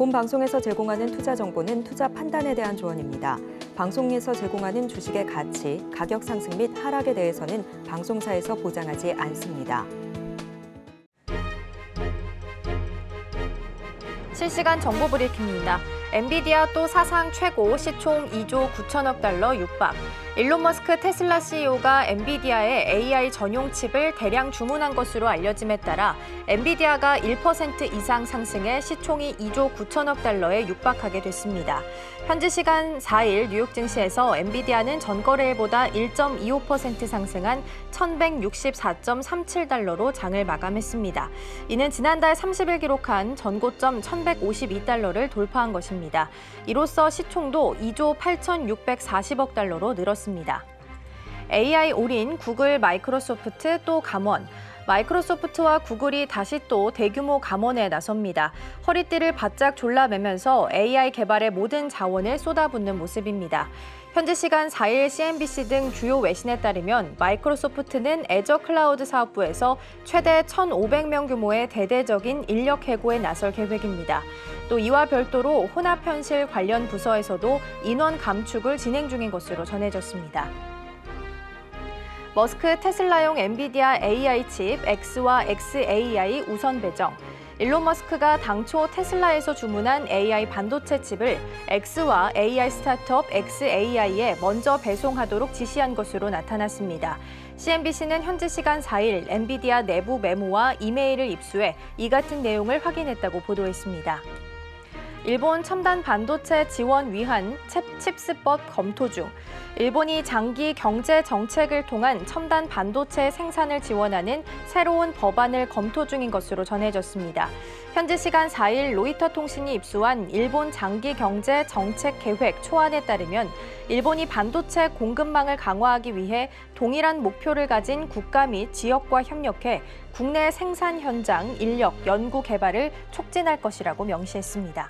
본 방송에서 제공하는 투자 정보는 투자 판단에 대한 조언입니다. 방송에서 제공하는 주식의 가치, 가격 상승 및 하락에 대해서는 방송사에서 보장하지 않습니다. 실시간 정보 브리핑입니다. 엔비디아 또 사상 최고 시총 2조 9천억 달러 육박. 일론 머스크 테슬라 CEO가 엔비디아의 AI 전용 칩을 대량 주문한 것으로 알려짐에 따라 엔비디아가 1% 이상 상승해 시총이 2조 9천억 달러에 육박하게 됐습니다. 현지 시간 4일 뉴욕 증시에서 엔비디아는 전거래일보다 1.25% 상승한 1,164.37달러로 장을 마감했습니다. 이는 지난달 30일 기록한 전고점 1,152달러를 돌파한 것입니다. 이로써 시총도 2조 8,640억 달러로 늘었습니다. AI 올인 구글, 마이크로소프트 또 감원. 마이크로소프트와 구글이 다시 또 대규모 감원에 나섭니다. 허리띠를 바짝 졸라매면서 AI 개발에 모든 자원을 쏟아붓는 모습입니다. 현지 시간 4일 CNBC 등 주요 외신에 따르면 마이크로소프트는 애저 클라우드 사업부에서 최대 1,500명 규모의 대대적인 인력 해고에 나설 계획입니다. 또 이와 별도로 혼합현실 관련 부서에서도 인원 감축을 진행 중인 것으로 전해졌습니다. 머스크 테슬라용 엔비디아 AI 칩 X와 XAI 우선 배정. 일론 머스크가 당초 테슬라에서 주문한 AI 반도체 칩을 X와 AI 스타트업 XAI에 먼저 배송하도록 지시한 것으로 나타났습니다. CNBC는 현지 시간 4일 엔비디아 내부 메모와 이메일을 입수해 이 같은 내용을 확인했다고 보도했습니다. 일본 첨단 반도체 지원 위한 칩스법 검토 중. 일본이 장기 경제 정책을 통한 첨단 반도체 생산을 지원하는 새로운 법안을 검토 중인 것으로 전해졌습니다. 현지 시간 4일 로이터 통신이 입수한 일본 장기 경제 정책 계획 초안에 따르면 일본이 반도체 공급망을 강화하기 위해 동일한 목표를 가진 국가 및 지역과 협력해 국내 생산 현장, 인력, 연구 개발을 촉진할 것이라고 명시했습니다.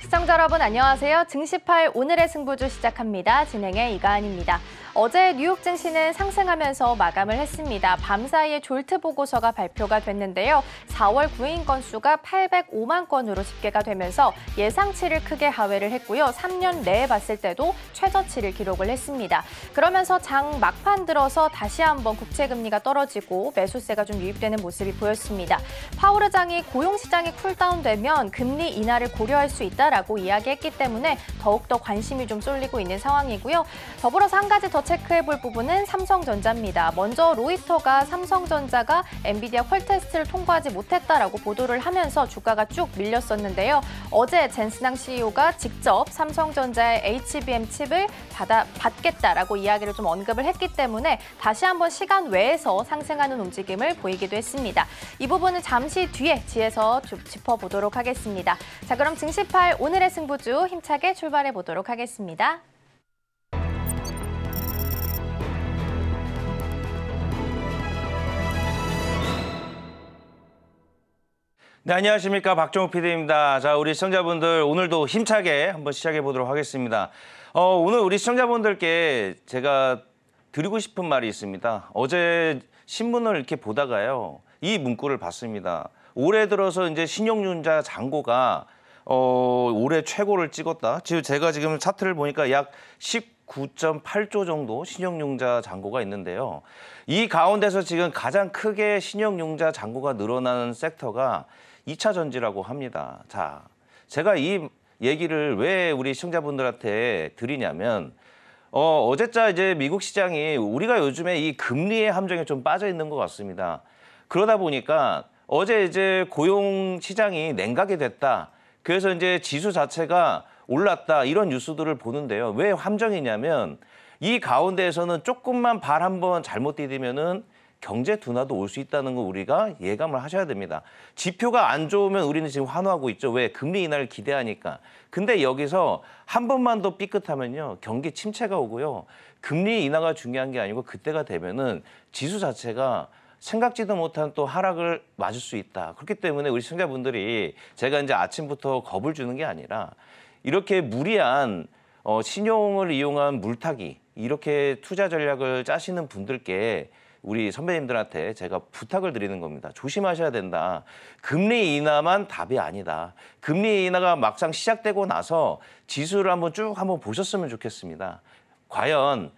시청자 여러분 안녕하세요. 증시8 오늘의 승부주 시작합니다. 진행의 이가은입니다. 어제 뉴욕 증시는 상승하면서 마감을 했습니다. 밤사이에 졸트 보고서가 발표가 됐는데요. 4월 구인 건수가 805만 건으로 집계가 되면서 예상치를 크게 하회를 했고요. 3년 내에 봤을 때도 최저치를 기록을 했습니다. 그러면서 장 막판 들어서 다시 한번 국채금리가 떨어지고 매수세가 좀 유입되는 모습이 보였습니다. 파월 의장이 고용시장이 쿨다운되면 금리 인하를 고려할 수 있다라고 이야기했기 때문에 더욱더 관심이 좀 쏠리고 있는 상황이고요. 더불어서 한 가지 더 체크해볼 부분은 삼성전자입니다. 먼저 로이터가 삼성전자가 엔비디아 퀄 테스트를 통과하지 못했다라고 보도를 하면서 주가가 쭉 밀렸었는데요. 어제 젠스낭 CEO가 직접 삼성전자의 HBM 칩을 받겠다라고 이야기를 좀 언급을 했기 때문에 다시 한번 시간 외에서 상승하는 움직임을 보이기도 했습니다. 이 부분은 잠시 뒤에 지에서 좀 짚어보도록 하겠습니다. 자, 그럼 증시8 오늘의 승부주 힘차게 출발해 보도록 하겠습니다. 네, 안녕하십니까. 박종욱 PD입니다. 자, 우리 시청자분들 오늘도 힘차게 한번 시작해 보도록 하겠습니다. 오늘 우리 시청자분들께 제가 드리고 싶은 말이 있습니다. 어제 신문을 이렇게 보다가요. 이 문구를 봤습니다. 올해 들어서 이제 신용융자 잔고가 올해 최고를 찍었다. 제가 지금 차트를 보니까 약 19.8조 정도 신용융자 잔고가 있는데요. 이 가운데서 지금 가장 크게 신용융자 잔고가 늘어나는 섹터가 2차 전지라고 합니다. 자, 제가 이 얘기를 왜 우리 시청자분들한테 드리냐면 어제자 이제 미국 시장이 우리가 요즘에 이 금리의 함정에 좀 빠져 있는 것 같습니다. 그러다 보니까 어제 이제 고용 시장이 냉각이 됐다. 그래서 이제 지수 자체가 올랐다. 이런 뉴스들을 보는데요. 왜 함정이냐면 이 가운데에서는 조금만 발 한번 잘못 디디면은 경제 둔화도 올 수 있다는 거 우리가 예감을 하셔야 됩니다. 지표가 안 좋으면 우리는 지금 환호하고 있죠. 왜? 금리 인하를 기대하니까. 근데 여기서 한 번만 더 삐끗하면요. 경기 침체가 오고요. 금리 인하가 중요한 게 아니고 그때가 되면은 지수 자체가 생각지도 못한 또 하락을 맞을 수 있다. 그렇기 때문에 우리 시청자분들이 제가 이제 아침부터 겁을 주는 게 아니라 이렇게 무리한 신용을 이용한 물타기 이렇게 투자 전략을 짜시는 분들께 우리 선배님들한테 제가 부탁을 드리는 겁니다. 조심하셔야 된다. 금리 인하만 답이 아니다. 금리 인하가 막상 시작되고 나서 지수를 한번 보셨으면 좋겠습니다. 과연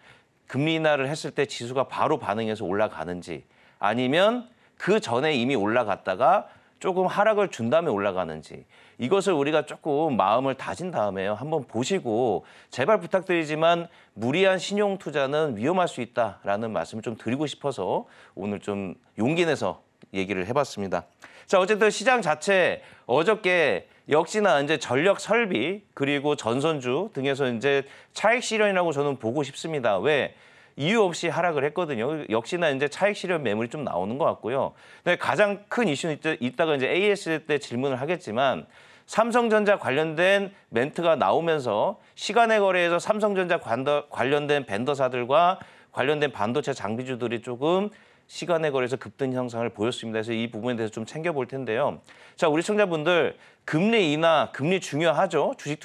금리 인하를 했을 때 지수가 바로 반응해서 올라가는지 아니면 그 전에 이미 올라갔다가 조금 하락을 준 다음에 올라가는지 이것을 우리가 조금 마음을 다진 다음에요. 한번 보시고 제발 부탁드리지만 무리한 신용 투자는 위험할 수 있다라는 말씀을 좀 드리고 싶어서 오늘 좀 용기 내서 얘기를 해봤습니다. 자, 어쨌든 시장 자체 어저께 역시나 이제 전력 설비 그리고 전선주 등에서 이제 차익 실현이라고 저는 보고 싶습니다. 왜? 이유 없이 하락을 했거든요. 역시나 이제 차익 실현 매물이 좀 나오는 것 같고요. 근데 가장 큰 이슈는 이따가 이제 AS 때 질문을 하겠지만 삼성전자 관련된 멘트가 나오면서 시간의 거래에서 삼성전자 관련된 벤더사들과 관련된 반도체 장비주들이 조금 시간의 거래에서 급등 형상을 보였습니다. 그래서 이 부분에 대해서 좀 챙겨볼 텐데요. 자, 우리 시청자분들 금리 인하, 금리 중요하죠. 주식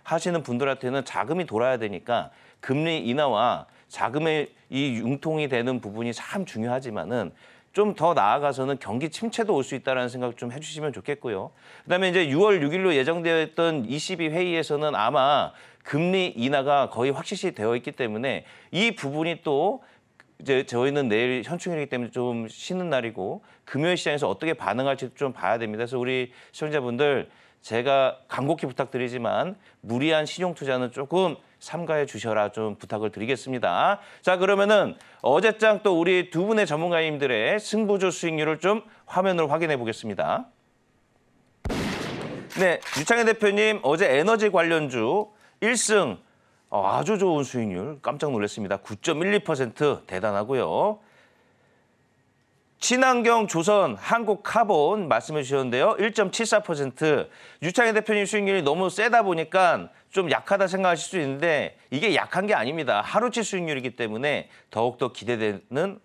하시는 분들한테는 자금이 돌아야 되니까 금리 인하와 자금의 이 융통이 되는 부분이 참 중요하지만은 좀 더 나아가서는 경기 침체도 올 수 있다는 생각 좀 해주시면 좋겠고요. 그다음에 이제 6월 6일로 예정되어 있던 ECB 회의에서는 아마 금리 인하가 거의 확실시 되어 있기 때문에 이 부분이 또 이제 저희는 내일 현충일이기 때문에 좀 쉬는 날이고 금요일 시장에서 어떻게 반응할지 좀 봐야 됩니다. 그래서 우리 시청자분들 제가 간곡히 부탁드리지만 무리한 신용 투자는 조금 삼가해 주셔라 좀 부탁을 드리겠습니다. 자, 그러면은 어제장 또 우리 두 분의 전문가님들의 승부주 수익률을 좀 화면으로 확인해 보겠습니다. 네, 유창현 대표님 어제 에너지 관련주 1승 아주 좋은 수익률 깜짝 놀랐습니다. 9.12% 대단하고요. 친환경 조선 한국카본 말씀해 주셨는데요. 1.74%. 유창현 대표님 수익률이 너무 세다 보니까 좀 약하다 생각하실 수 있는데 이게 약한 게 아닙니다. 하루치 수익률이기 때문에 더욱더 기대되는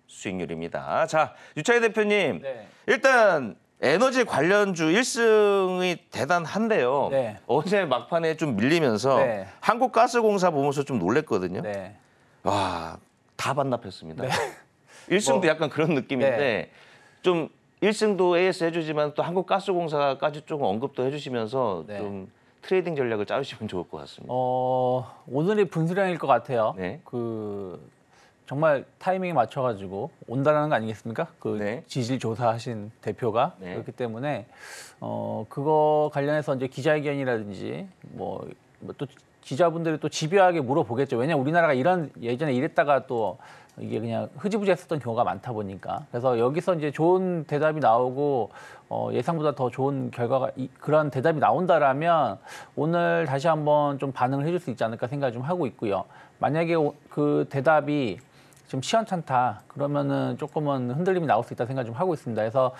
수익률입니다. 자, 유창현 대표님. 네. 일단 에너지 관련주 1승이 대단한데요. 네. 어제 막판에 좀 밀리면서 네. 한국가스공사 보면서 좀 놀랬거든요. 네. 와, 다 반납했습니다. 네. 1승도 약간 그런 느낌인데 네. 좀 1승도 AS 해주지만 또 한국가스공사까지 조금 언급도 해주시면서 네. 좀 트레이딩 전략을 짜주시면 좋을 것 같습니다. 오늘이 분수령일 것 같아요. 네. 정말 타이밍에 맞춰가지고 온다라는 거 아니겠습니까? 네. 지질 조사하신 대표가 네. 그렇기 때문에 그거 관련해서 이제 기자회견이라든지 또 기자분들이 또 집요하게 물어보겠죠. 왜냐하면 우리나라가 예전에 이랬다가 또 이게 그냥 흐지부지했었던 경우가 많다 보니까 그래서 여기서 이제 좋은 대답이 나오고 예상보다 더 좋은 결과가 그런 대답이 나온다라면 오늘 다시 한번 좀 반응을 해줄 수 있지 않을까 생각을 좀 하고 있고요. 만약에 그 대답이 좀 시원찮다 그러면은 조금은 흔들림이 나올 수 있다 생각 좀 하고 있습니다. 그래서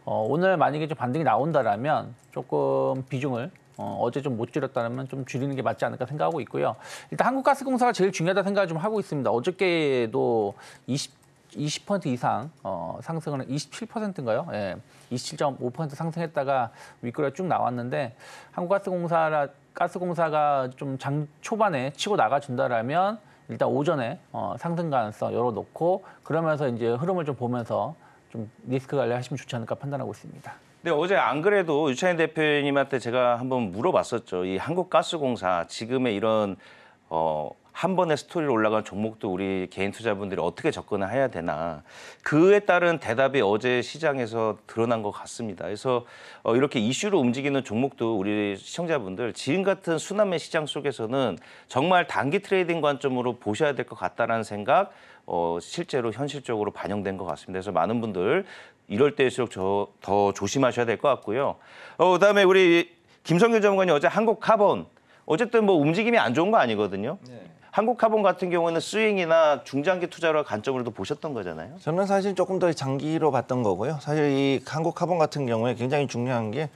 오늘 만약에 좀 반등이 나온다라면 조금 비중을 어제 좀 못 줄였다면 좀 줄이는 게 맞지 않을까 생각하고 있고요. 일단 한국가스공사가 제일 중요하다 생각을 좀 하고 있습니다. 어저께도 20% 이상 상승을 27%인가요? 예, 27.5% 상승했다가 윗꼬리가 쭉 나왔는데 가스공사가 좀 장 초반에 치고 나가준다라면 일단 오전에 상승 가능성 열어놓고 그러면서 이제 흐름을 좀 보면서 좀 리스크 관리하시면 좋지 않을까 판단하고 있습니다. 네, 어제 안 그래도 유창현 대표님한테 제가 한번 물어봤었죠. 이 한국가스공사 지금의 이런 한 번에 스토리로 올라간 종목도 우리 개인 투자분들이 어떻게 접근을 해야 되나. 그에 따른 대답이 어제 시장에서 드러난 것 같습니다. 그래서 이렇게 이슈로 움직이는 종목도 우리 시청자분들 지금 같은 순환매 시장 속에서는 정말 단기 트레이딩 관점으로 보셔야 될 것 같다는 생각 실제로 현실적으로 반영된 것 같습니다. 그래서 많은 분들 이럴 때일수록 더 조심하셔야 될 것 같고요. 그다음에 우리 김성균 전문가님 어제 한국카본 어쨌든 뭐 움직임이 안 좋은 거 아니거든요. 네. 한국카본 같은 경우는 스윙이나 중장기 투자로 관점으로도 보셨던 거잖아요. 저는 사실 조금 더 장기로 봤던 거고요. 사실 이 한국카본 같은 경우에 굉장히 중요한 게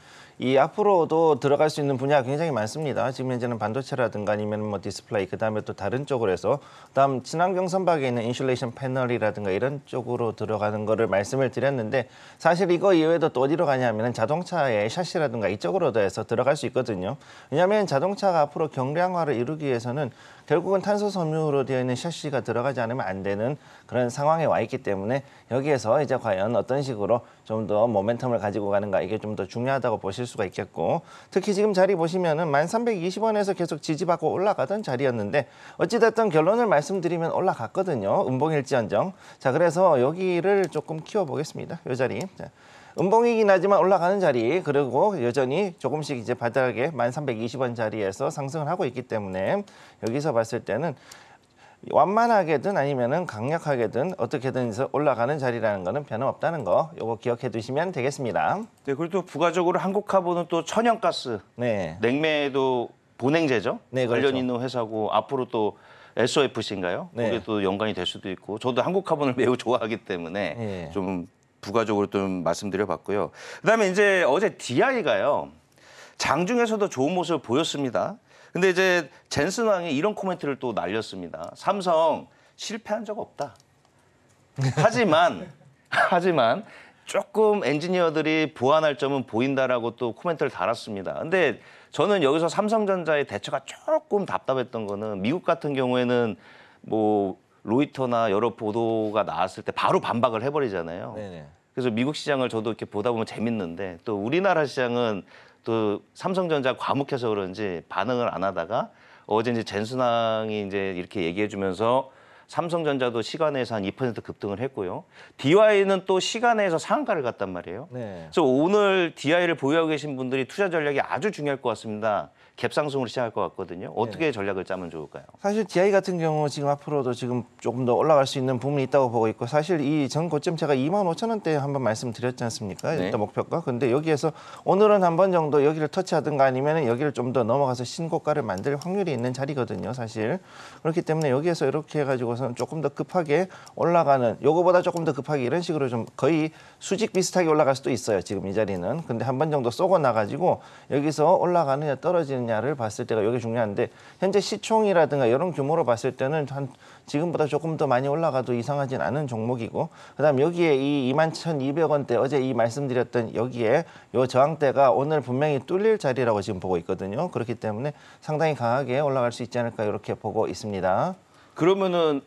이 앞으로도 들어갈 수 있는 분야가 굉장히 많습니다. 지금 현재는 반도체라든가 아니면 뭐 디스플레이, 그다음에 또 다른 쪽으로 해서 그다음 친환경 선박에 있는 인슐레이션 패널이라든가 이런 쪽으로 들어가는 거를 말씀을 드렸는데 사실 이거 이외에도 또 어디로 가냐면은 자동차의 샤시라든가 이쪽으로도 해서 들어갈 수 있거든요. 왜냐하면 자동차가 앞으로 경량화를 이루기 위해서는 결국은 탄소 섬유로 되어 있는 샤시가 들어가지 않으면 안 되는 그런 상황에 와 있기 때문에 여기에서 이제 과연 어떤 식으로 좀 더 모멘텀을 가지고 가는가 이게 좀 더 중요하다고 보실 수가 있겠고 특히 지금 자리 보시면은 1320원에서 계속 지지받고 올라가던 자리였는데 어찌됐든 결론을 말씀드리면 올라갔거든요. 음봉일지언정. 자, 그래서 여기를 조금 키워보겠습니다. 이 자리. 자. 음봉이긴 하지만 올라가는 자리 그리고 여전히 조금씩 이제 바닥에 1320원 자리에서 상승을 하고 있기 때문에 여기서 봤을 때는 완만하게든 아니면은 강력하게든 어떻게든 해서 올라가는 자리라는 거는 변함없다는 거 요거 기억해 두시면 되겠습니다. 네, 그리고 또 부가적으로 한국화보는 또 천연가스, 네. 냉매도 본행제죠. 네, 그렇죠. 관련 있는 회사고 앞으로 또 SOFC인가요? 네. 그게 또 연관이 될 수도 있고 저도 한국화본을 매우 좋아하기 때문에 네. 좀 부가적으로 좀 말씀드려봤고요. 그다음에 이제 어제 DI가요. 장중에서도 좋은 모습을 보였습니다. 근데 이제 젠슨 왕이 이런 코멘트를 또 날렸습니다. 삼성 실패한 적 없다. 하지만 조금 엔지니어들이 보완할 점은 보인다라고 또 코멘트를 달았습니다. 근데 저는 여기서 삼성전자의 대처가 조금 답답했던 거는 미국 같은 경우에는 뭐 로이터나 여러 보도가 나왔을 때 바로 반박을 해버리잖아요. 네네. 그래서 미국 시장을 저도 이렇게 보다 보면 재밌는데 또 우리나라 시장은 또 삼성전자 과묵해서 그런지 반응을 안 하다가 어제 이제 젠순왕이 이제 이렇게 얘기해주면서 삼성전자도 시간에서 한 2% 급등을 했고요. DI는 또 시간에서 상한가를 갔단 말이에요. 네. 그래서 오늘 DI를 보유하고 계신 분들이 투자 전략이 아주 중요할 것 같습니다. 갭상승으로 시작할 것 같거든요. 어떻게 전략을 짜면 좋을까요? 사실 DI 같은 경우 지금 앞으로도 지금 조금 더 올라갈 수 있는 부분이 있다고 보고 있고 사실 이 전 고점 제가 25,000원대에 한번 말씀드렸지 않습니까? 네. 일단 목표가. 근데 여기에서 오늘은 한 번 정도 여기를 터치하든가 아니면 여기를 좀 더 넘어가서 신고가를 만들 확률이 있는 자리거든요. 사실. 그렇기 때문에 여기에서 이렇게 해가지고서는 조금 더 급하게 올라가는 요거보다 조금 더 급하게 이런 식으로 좀 거의 수직 비슷하게 올라갈 수도 있어요. 지금 이 자리는. 근데 한 번 정도 쏘고 나가지고 여기서 올라가느냐 떨어지느냐를 봤을 때가 이게 중요한데 현재 시총이라든가 이런 규모로 봤을 때는 한 지금보다 조금 더 많이 올라가도 이상하진 않은 종목이고 그다음 여기에 이 21,200원대 어제 이 말씀드렸던 여기에 요 저항대가 오늘 분명히 뚫릴 자리라고 지금 보고 있거든요. 그렇기 때문에 상당히 강하게 올라갈 수 있지 않을까 이렇게 보고 있습니다. 그러면은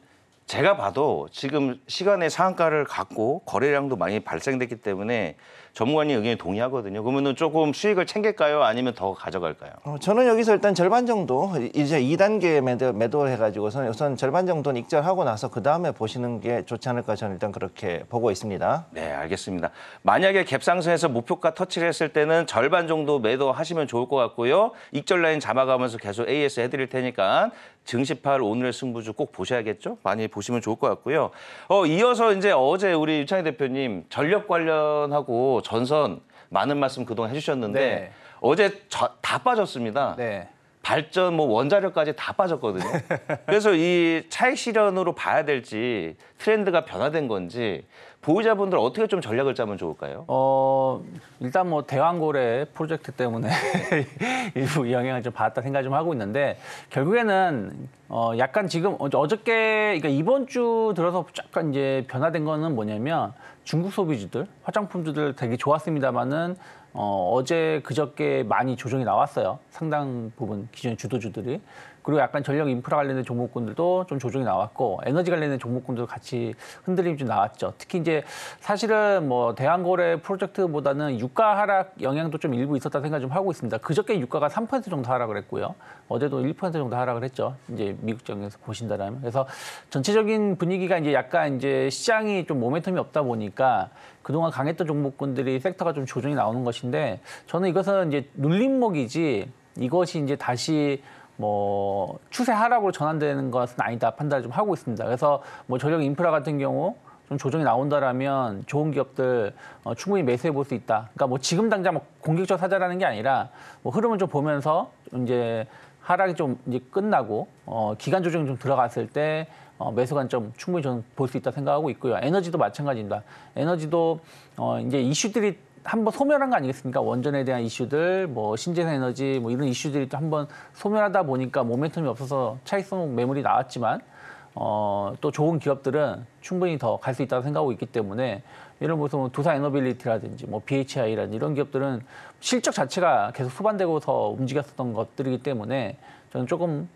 제가 봐도 지금 시간의 상한가를 갖고 거래량도 많이 발생됐기 때문에 전문가님 의견에 동의하거든요. 그러면은 조금 수익을 챙길까요? 아니면 더 가져갈까요? 저는 여기서 일단 절반 정도 이제 2단계 매도해가지고서는 우선 절반 정도는 익절하고 나서 그 다음에 보시는 게 좋지 않을까 저는 일단 그렇게 보고 있습니다. 네, 알겠습니다. 만약에 갭상승해서 목표가 터치를 했을 때는 절반 정도 매도하시면 좋을 것 같고요. 익절 라인 잡아가면서 계속 AS 해드릴 테니까 증시팔 오늘의 승부주 꼭 보셔야겠죠? 많이 보시면 좋을 것 같고요. 이어서 이제 어제 우리 유창희 대표님 전력 관련하고 전선 많은 말씀 그동안 해주셨는데 네. 어제 다 빠졌습니다. 네. 발전, 뭐 원자력까지 다 빠졌거든요. 그래서 이 차익 실현으로 봐야 될지 트렌드가 변화된 건지 보유자분들 어떻게 좀 전략을 짜면 좋을까요? 일단 뭐 대왕고래 프로젝트 때문에 일부 영향을 좀 받았다 생각 좀 하고 있는데 결국에는 약간 지금 어저께 그러니까 이번 주 들어서 약간 이제 변화된 거는 뭐냐면 중국 소비주들, 화장품주들 되게 좋았습니다만은 어제 그저께 많이 조정이 나왔어요. 상당 부분 기존 주도주들이. 그리고 약간 전력 인프라 관련된 종목군들도 좀 조정이 나왔고 에너지 관련된 종목군들도 같이 흔들림이 좀 나왔죠. 특히 이제 사실은 뭐 대왕거래 프로젝트보다는 유가 하락 영향도 좀 일부 있었다 생각 좀 하고 있습니다. 그저께 유가가 3% 정도 하락을 했고요. 어제도 1% 정도 하락을 했죠. 이제 미국 정에서 보신다라면. 그래서 전체적인 분위기가 이제 약간 이제 시장이 좀 모멘텀이 없다 보니까 그동안 강했던 종목군들이 섹터가 좀 조정이 나오는 것인데 저는 이것은 이제 눌림목이지 이것이 이제 다시 뭐 추세 하락으로 전환되는 것은 아니다 판단을 좀 하고 있습니다. 그래서 뭐 전력 인프라 같은 경우 좀 조정이 나온다라면 좋은 기업들 충분히 매수해 볼 수 있다. 그러니까 뭐 지금 당장 뭐 공격적 사자라는 게 아니라 뭐 흐름을 좀 보면서 이제 하락이 좀 이제 끝나고 기간 조정이 좀 들어갔을 때 매수 관점 충분히 저는 볼 수 있다 생각하고 있고요. 에너지도 마찬가지입니다. 에너지도 이제 이슈들이 한번 소멸한 거 아니겠습니까? 원전에 대한 이슈들, 뭐 신재생 에너지, 뭐 이런 이슈들이 또 한번 소멸하다 보니까 모멘텀이 없어서 차익성 매물이 나왔지만 또 좋은 기업들은 충분히 더 갈 수 있다고 생각하고 있기 때문에 예를 들어서 두산 에너빌리티라든지 뭐 BHI라든지 이런 기업들은 실적 자체가 계속 후반되고서 움직였었던 것들이기 때문에 저는 조금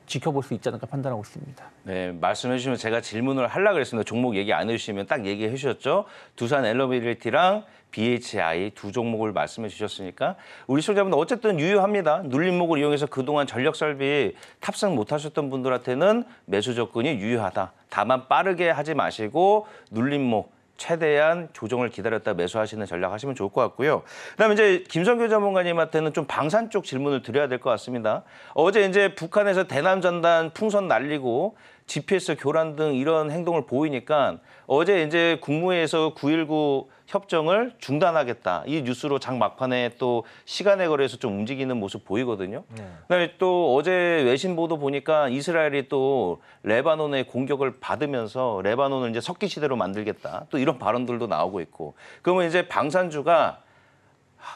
지켜볼 수 있지 않을까 판단하고 있습니다. 네, 말씀해 주시면 제가 질문을 하려고 그랬습니다. 종목 얘기 안 해주시면 딱 얘기해 주셨죠. 두산 에너빌리티랑 BHI 두 종목을 말씀해 주셨으니까 우리 시청자분들 어쨌든 유효합니다. 눌림목을 이용해서 그동안 전력 설비 탑승 못하셨던 분들한테는 매수 접근이 유효하다. 다만 빠르게 하지 마시고 눌림목 최대한 조정을 기다렸다 매수하시는 전략 하시면 좋을 것 같고요. 그다음에 이제 김성규 전문가님한테는 좀 방산 쪽 질문을 드려야 될 것 같습니다. 어제 이제 북한에서 대남 전단 풍선 날리고 GPS 교란 등 이런 행동을 보이니까 어제 이제 국무회에서 9.19 협정을 중단하겠다. 이 뉴스로 장 막판에 또 시간에 걸려서 좀 움직이는 모습 보이거든요. 그다음에 또 어제 외신 보도 보니까 이스라엘이 또 레바논의 공격을 받으면서 레바논을 이제 석기 시대로 만들겠다. 또 이런 발언들도 나오고 있고. 그러면 이제 방산주가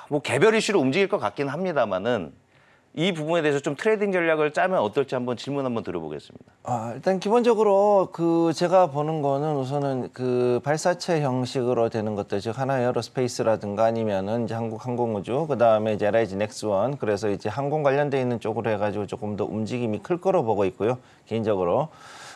뭐 개별 이슈로 움직일 것 같긴 합니다만은 이 부분에 대해서 좀 트레이딩 전략을 짜면 어떨지 한번 질문 한번 드려보겠습니다. 일단 기본적으로 제가 보는 거는 우선은 발사체 형식으로 되는 것들, 즉 하나 에어로스페이스라든가 아니면은 이제 한국항공우주, 그다음에 이제 LIG 넥스원, 그래서 이제 항공 관련돼 있는 쪽으로 해가지고 조금 더 움직임이 클 거로 보고 있고요, 개인적으로.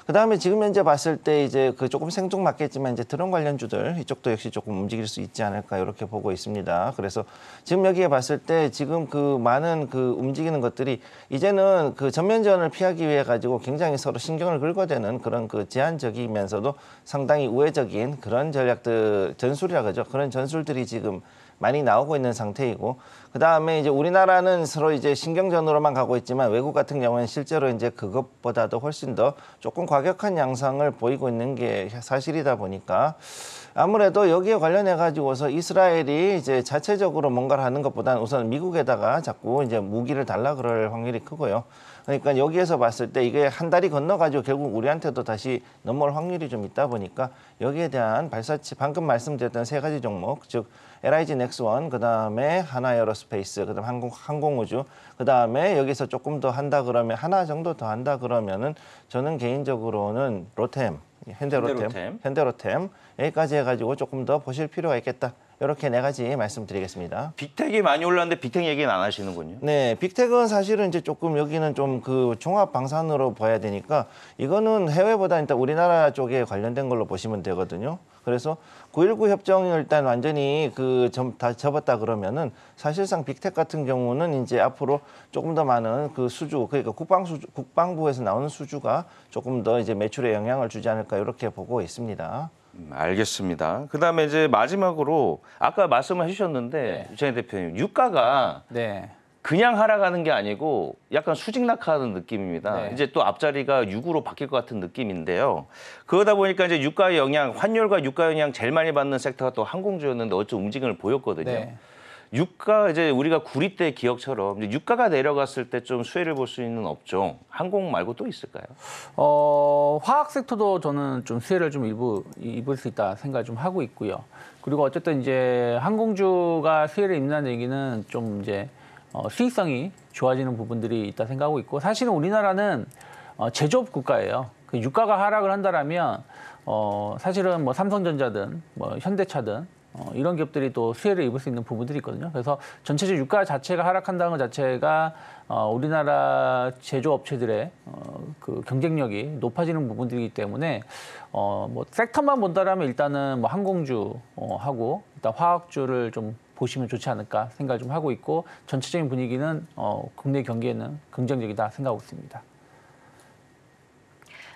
그다음에 지금 현재 봤을 때 이제 조금 생뚱맞겠지만 이제 드론 관련주들 이쪽도 역시 조금 움직일 수 있지 않을까 이렇게 보고 있습니다. 그래서 지금 여기에 봤을 때 지금 많은 움직이는 것들이 이제는 전면전을 피하기 위해 가지고 굉장히 서로 신경을 긁어대는 그런 제한적이면서도 상당히 우회적인 그런 전략들, 전술이라 그러죠. 그런 전술들이 지금 많이 나오고 있는 상태이고, 그 다음에 이제 우리나라는 서로 이제 신경전으로만 가고 있지만 외국 같은 경우는 실제로 이제 그것보다도 훨씬 더 조금 과격한 양상을 보이고 있는 게 사실이다 보니까 아무래도 여기에 관련해 가지고서 이스라엘이 이제 자체적으로 뭔가를 하는 것보다는 우선 미국에다가 자꾸 이제 무기를 달라 그럴 확률이 크고요. 그러니까 여기에서 봤을 때 이게 한 달이 건너가지고 결국 우리한테도 다시 넘어올 확률이 좀 있다 보니까 여기에 대한 발사체, 방금 말씀드렸던 세 가지 종목, 즉 LIG 넥스원, 그다음에 하나 에어로스페이스, 그다음 항공우주, 그다음에 여기서 조금 더 한다 그러면 하나 정도 더 한다 그러면은 저는 개인적으로는 로템, 현대로템 여기까지 해가지고 조금 더 보실 필요가 있겠다. 이렇게 네 가지 말씀드리겠습니다. 빅텍이 많이 올랐는데 빅텍 얘기는 안 하시는군요. 네, 빅텍은 사실은 이제 조금 여기는 좀 종합 방산으로 봐야 되니까 이거는 해외보다 일단 우리나라 쪽에 관련된 걸로 보시면 되거든요. 그래서 9.19 협정을 일단 완전히 다 접었다 그러면은 사실상 빅텍 같은 경우는 이제 앞으로 조금 더 많은 수주, 그러니까 국방부에서 나오는 수주가 조금 더 이제 매출에 영향을 주지 않을까 이렇게 보고 있습니다. 알겠습니다. 그다음에 이제 마지막으로 아까 말씀을 해주셨는데 유창희 대표님, 유가가 그냥 하락하는 게 아니고 약간 수직낙하하는 느낌입니다. 이제 또 앞자리가 6으로 바뀔 것 같은 느낌인데요. 그러다 보니까 이제 유가의 영향, 환율과 유가 영향 제일 많이 받는 섹터가 또 항공주였는데 어째 움직임을 보였거든요. 유가, 이제 우리가 구리 때 기억처럼 이제 유가가 내려갔을 때 좀 수혜를 볼 수 있는 업종, 항공 말고 또 있을까요? 화학 섹터도 저는 좀 수혜를 좀 일부 입을 수 있다 생각을 좀 하고 있고요. 그리고 어쨌든 이제 항공주가 수혜를 입는다는 얘기는 좀 이제 수익성이 좋아지는 부분들이 있다 생각하고 있고, 사실은 우리나라는 제조업 국가예요. 유가가 하락을 한다라면 사실은 뭐 삼성전자든 뭐 현대차든 이런 기업들이 또 수혜를 입을 수 있는 부분들이 있거든요. 그래서 전체적 유가 자체가 하락한다는 것 자체가 우리나라 제조업체들의 경쟁력이 높아지는 부분들이기 때문에 뭐 섹터만 본다라면 일단은 뭐 항공주 하고 일단 화학주를 좀 보시면 좋지 않을까 생각을 좀 하고 있고, 전체적인 분위기는 국내 경기에는 긍정적이다 생각하고 있습니다.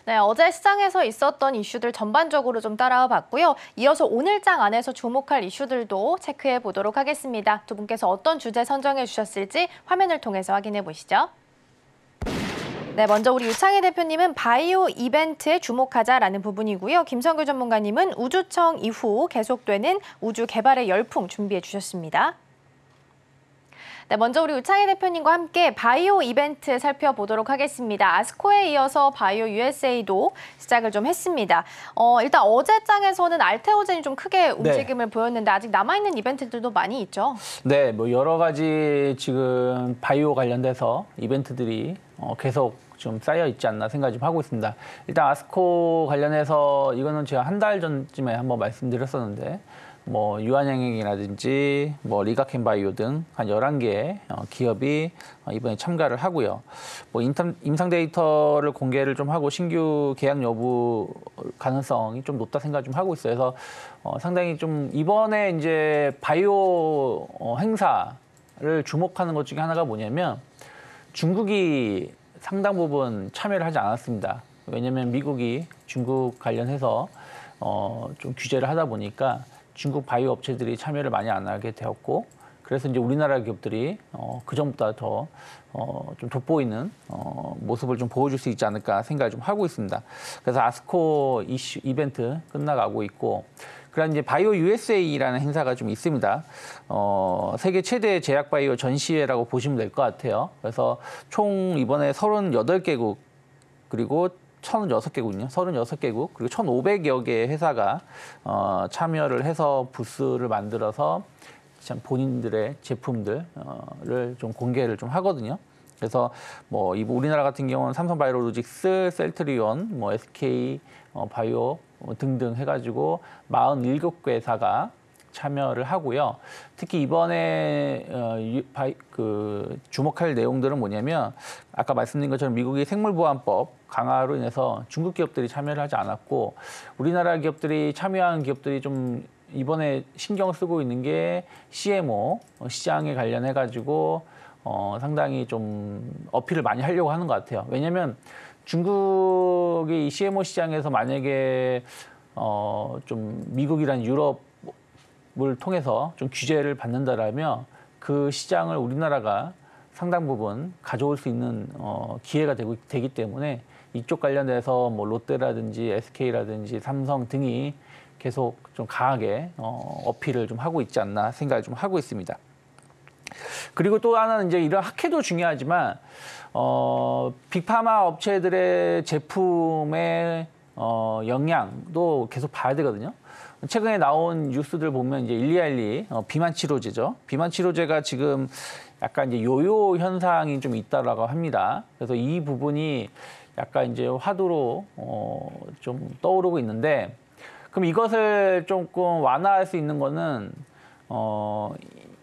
네, 어제 시장에서 있었던 이슈들 전반적으로 좀 따라와 봤고요. 이어서 오늘 장 안에서 주목할 이슈들도 체크해 보도록 하겠습니다. 두 분께서 어떤 주제 선정해 주셨을지 화면을 통해서 확인해 보시죠. 네, 먼저 우리 유창희 대표님은 바이오 이벤트에 주목하자라는 부분이고요. 김성규 전문가님은 우주청 이후 계속되는 우주 개발의 열풍 준비해 주셨습니다. 네, 먼저 우리 우창희 대표님과 함께 바이오 이벤트 살펴보도록 하겠습니다. 아스코에 이어서 바이오 USA도 시작을 좀 했습니다. 일단 어제 장에서는 알테오젠이 좀 크게 움직임을 보였는데 아직 남아있는 이벤트들도 많이 있죠? 네, 뭐 여러 가지 지금 바이오 관련돼서 이벤트들이 계속 좀 쌓여 있지 않나 생각 좀 하고 있습니다. 일단 아스코 관련해서 이거는 제가 한 달 전쯤에 한번 말씀드렸었는데 뭐 유한양행이라든지 뭐 리가켄바이오 등 한 11개의 기업이 이번에 참가를 하고요. 뭐 임상 데이터를 공개를 좀 하고 신규 계약 여부 가능성이 좀 높다 생각 좀 하고 있어요. 그래서 상당히 좀 이번에 이제 바이오 행사를 주목하는 것 중에 하나가 뭐냐면 중국이 상당 부분 참여를 하지 않았습니다. 왜냐하면 미국이 중국 관련해서 좀 규제를 하다 보니까 중국 바이오 업체들이 참여를 많이 안 하게 되었고, 그래서 이제 우리나라 기업들이 그 전보다 더 좀 돋보이는 모습을 좀 보여줄 수 있지 않을까 생각을 좀 하고 있습니다. 그래서 아스코 이벤트 끝나가고 있고, 그런 이제 바이오 USA라는 행사가 좀 있습니다. 세계 최대 제약 바이오 전시회라고 보시면 될 것 같아요. 그래서 총 이번에 38개국 그리고 1,006개국요. 36개국 그리고 1,500여 개의 회사가 참여를 해서 부스를 만들어서 참 본인들의 제품들을 좀 공개를 좀 하거든요. 그래서 뭐 우리나라 같은 경우는 삼성바이오로직스, 셀트리온, 뭐 SK 바이오 등등 해가지고 47개 회사가 참여를 하고요. 특히 이번에 주목할 내용들은 뭐냐면 아까 말씀드린 것처럼 미국의 생물보안법 강화로 인해서 중국 기업들이 참여를 하지 않았고, 우리나라 기업들이 참여한 기업들이 좀 이번에 신경 쓰고 있는 게 CMO 시장에 관련해 가지고 상당히 좀 어필을 많이 하려고 하는 것 같아요. 왜냐하면 중국의 이 CMO 시장에서 만약에 좀 미국이란 유럽을 통해서 좀 규제를 받는다라면 그 시장을 우리나라가 상당 부분 가져올 수 있는 기회가 되기 때문에 이쪽 관련돼서 뭐 롯데라든지 SK라든지 삼성 등이 계속 좀 강하게 어필을 좀 하고 있지 않나 생각을 좀 하고 있습니다. 그리고 또 하나는 이제 이런 학회도 중요하지만 빅파마 업체들의 제품의 영향도 계속 봐야 되거든요. 최근에 나온 뉴스들 보면 이제 일리알리 비만 치료제죠. 비만 치료제가 지금 약간 이제 요요 현상이 좀 있다라고 합니다. 그래서 이 부분이 약간 이제 화두로 좀 떠오르고 있는데, 그럼 이것을 조금 완화할 수 있는 거는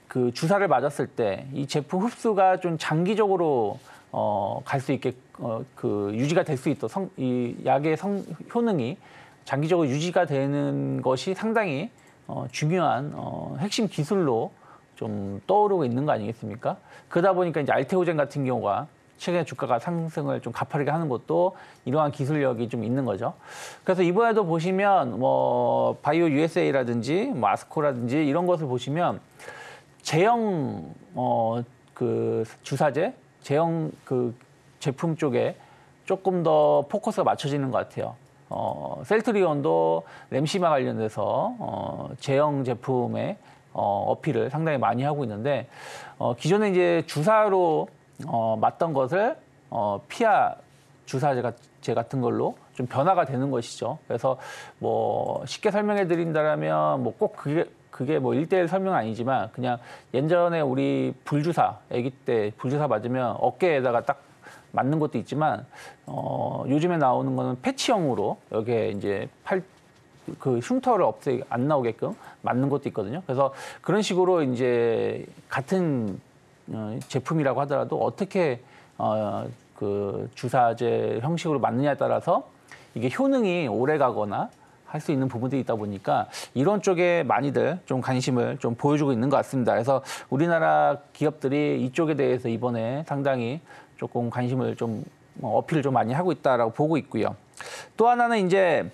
그 주사를 맞았을 때 이 제품 흡수가 좀 장기적으로 갈 수 있게 유지가 될 수 있도록 이 약의 효능이 장기적으로 유지가 되는 것이 상당히 중요한 핵심 기술로 좀 떠오르고 있는 거 아니겠습니까? 그러다 보니까 이제 알테오젠 같은 경우가 최근에 주가가 상승을 좀 가파르게 하는 것도 이러한 기술력이 좀 있는 거죠. 그래서 이번에도 보시면 뭐 바이오 USA라든지 뭐 아스코라든지 이런 것을 보시면 제형 그 주사제, 제형 그 제품 쪽에 조금 더 포커스가 맞춰지는 것 같아요. 셀트리온도 램시마 관련돼서 제형 제품의 어필을 상당히 많이 하고 있는데, 기존에 이제 주사로 맞던 것을 피하 주사제 같은 걸로 좀 변화가 되는 것이죠. 그래서 뭐 쉽게 설명해 드린다면 뭐 꼭 그게 뭐 1:1 설명은 아니지만 그냥 예전에 우리 불주사, 아기 때 불주사 맞으면 어깨에다가 딱 맞는 것도 있지만 요즘에 나오는 거는 패치형으로 여기에 이제 그 흉터를 안 나오게끔 맞는 것도 있거든요. 그래서 그런 식으로 이제 같은 제품이라고 하더라도 어떻게 그 주사제 형식으로 맞느냐에 따라서 이게 효능이 오래 가거나 할 수 있는 부분들이 있다 보니까 이런 쪽에 많이들 좀 관심을 좀 보여주고 있는 것 같습니다. 그래서 우리나라 기업들이 이쪽에 대해서 이번에 상당히 조금 관심을 좀 어필을 좀 많이 하고 있다라고 보고 있고요. 또 하나는 이제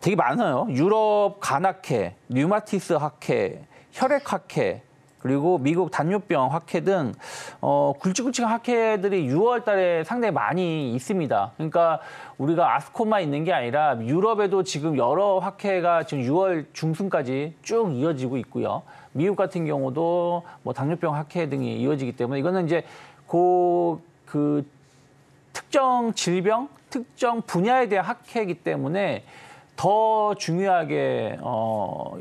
되게 많아요. 유럽 간학회, 류마티스 학회, 혈액 학회, 그리고 미국 당뇨병 학회 등 굵직굵직한 학회들이 6월 달에 상당히 많이 있습니다. 그러니까 우리가 아스코만 있는 게 아니라 유럽에도 지금 여러 학회가 지금 6월 중순까지 쭉 이어지고 있고요. 미국 같은 경우도 뭐 당뇨병 학회 등이 이어지기 때문에 이거는 이제 그 특정 질병, 특정 분야에 대한 학회이기 때문에 더 중요하게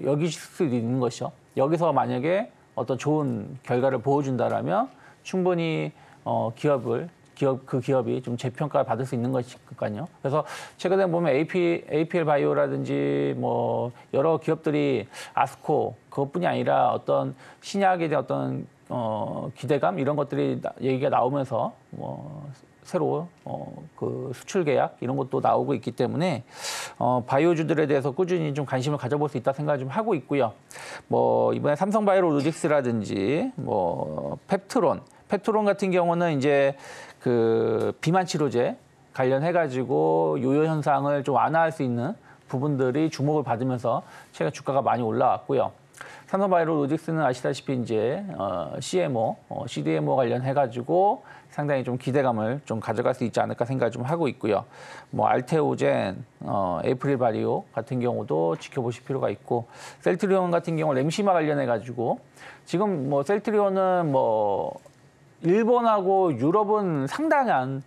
여기실 수 있는 것이죠. 여기서 만약에 어떤 좋은 결과를 보여준다라면 충분히 그 기업이 좀 재평가를 받을 수 있는 것이니까요. 그래서 최근에 보면 APL 바이오라든지 뭐 여러 기업들이 아스코 그것뿐이 아니라 어떤 신약에 대한 어떤 기대감 이런 것들이 얘기가 나오면서 새로 그 수출 계약 이런 것도 나오고 있기 때문에 바이오주들에 대해서 꾸준히 좀 관심을 가져볼 수 있다 생각을 좀 하고 있고요. 뭐 이번에 삼성바이오로직스라든지 뭐 펩트론 같은 경우는 이제 그 비만 치료제 관련해가지고 요요 현상을 좀 완화할 수 있는 부분들이 주목을 받으면서 최근 주가가 많이 올라왔고요. 삼성바이오로직스는 아시다시피 이제 CDMO 관련해가지고 상당히 좀 기대감을 좀 가져갈 수 있지 않을까 생각을 좀 하고 있고요. 뭐 알테오젠, 에이프릴 바이오 같은 경우도 지켜보실 필요가 있고 셀트리온 같은 경우 램시마 관련해가지고 지금 뭐 셀트리온은 뭐 일본하고 유럽은 상당한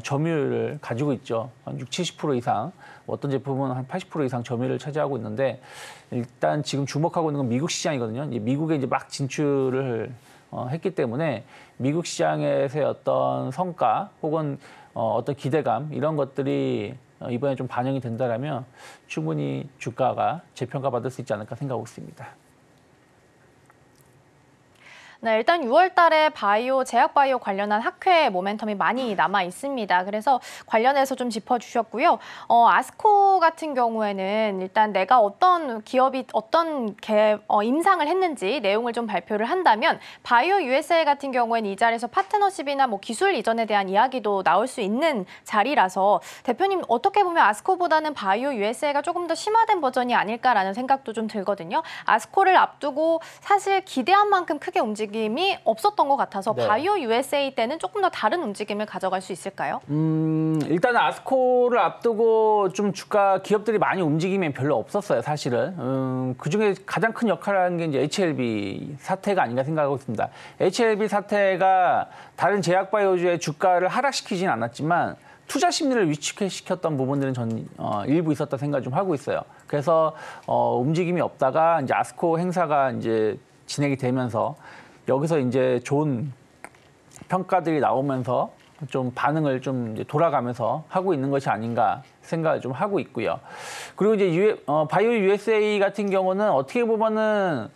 점유율을 가지고 있죠. 한 60-70% 이상, 어떤 제품은 한 80% 이상 점유율을 차지하고 있는데 일단 지금 주목하고 있는 건 미국 시장이거든요. 이제 미국에 이제 막 진출을 했기 때문에 미국 시장에서의 어떤 성과 혹은 어떤 기대감 이런 것들이 이번에 좀 반영이 된다라면 충분히 주가가 재평가받을 수 있지 않을까 생각하고 있습니다. 네, 일단 6월 달에 제약 바이오 관련한 학회 모멘텀이 많이 남아 있습니다. 그래서 관련해서 좀 짚어주셨고요. 아스코 같은 경우에는 일단 내가 어떤 기업이 어떤 임상을 했는지 내용을 좀 발표를 한다면 바이오 USA 같은 경우에는 이 자리에서 파트너십이나 뭐 기술 이전에 대한 이야기도 나올 수 있는 자리라서 대표님 어떻게 보면 아스코보다는 바이오 USA가 조금 더 심화된 버전이 아닐까라는 생각도 좀 들거든요. 아스코를 앞두고 사실 기대한 만큼 크게 움직임이 없었던 것 같아서 네. 바이오 USA 때는 조금 더 다른 움직임을 가져갈 수 있을까요? 일단 아스코를 앞두고 좀 주가 기업들이 많이 움직임이 별로 없었어요, 사실은. 그중에 가장 큰 역할을 하는 게 이제 HLB 사태가 아닌가 생각하고 있습니다. HLB 사태가 다른 제약 바이오주의 주가를 하락시키진 않았지만 투자 심리를 위축시켰던 부분들은 전 일부 있었다 생각 좀 하고 있어요. 그래서 움직임이 없다가 이제 아스코 행사가 이제 진행이 되면서 여기서 이제 좋은 평가들이 나오면서 좀 반응을 좀 이제 돌아가면서 하고 있는 것이 아닌가 생각을 좀 하고 있고요. 그리고 이제 바이오 USA 같은 경우는 어떻게 보면은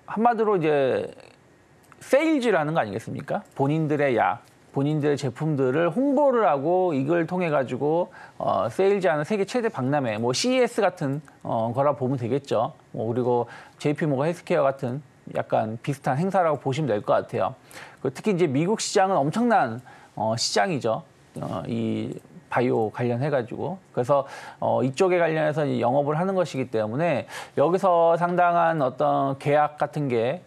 한마디로 이제 세일즈라는 거 아니겠습니까? 본인들의 약, 본인들의 제품들을 홍보를 하고 이걸 통해 가지고 세일즈하는 세계 최대 박람회, 뭐 CES 같은 거라 보면 되겠죠. 그리고 JP모건 헬스케어 같은 약간 비슷한 행사라고 보시면 될 것 같아요. 특히 이제 미국 시장은 엄청난 시장이죠. 이 바이오 관련해가지고. 그래서 이쪽에 관련해서 영업을 하는 것이기 때문에 여기서 상당한 어떤 계약 같은 게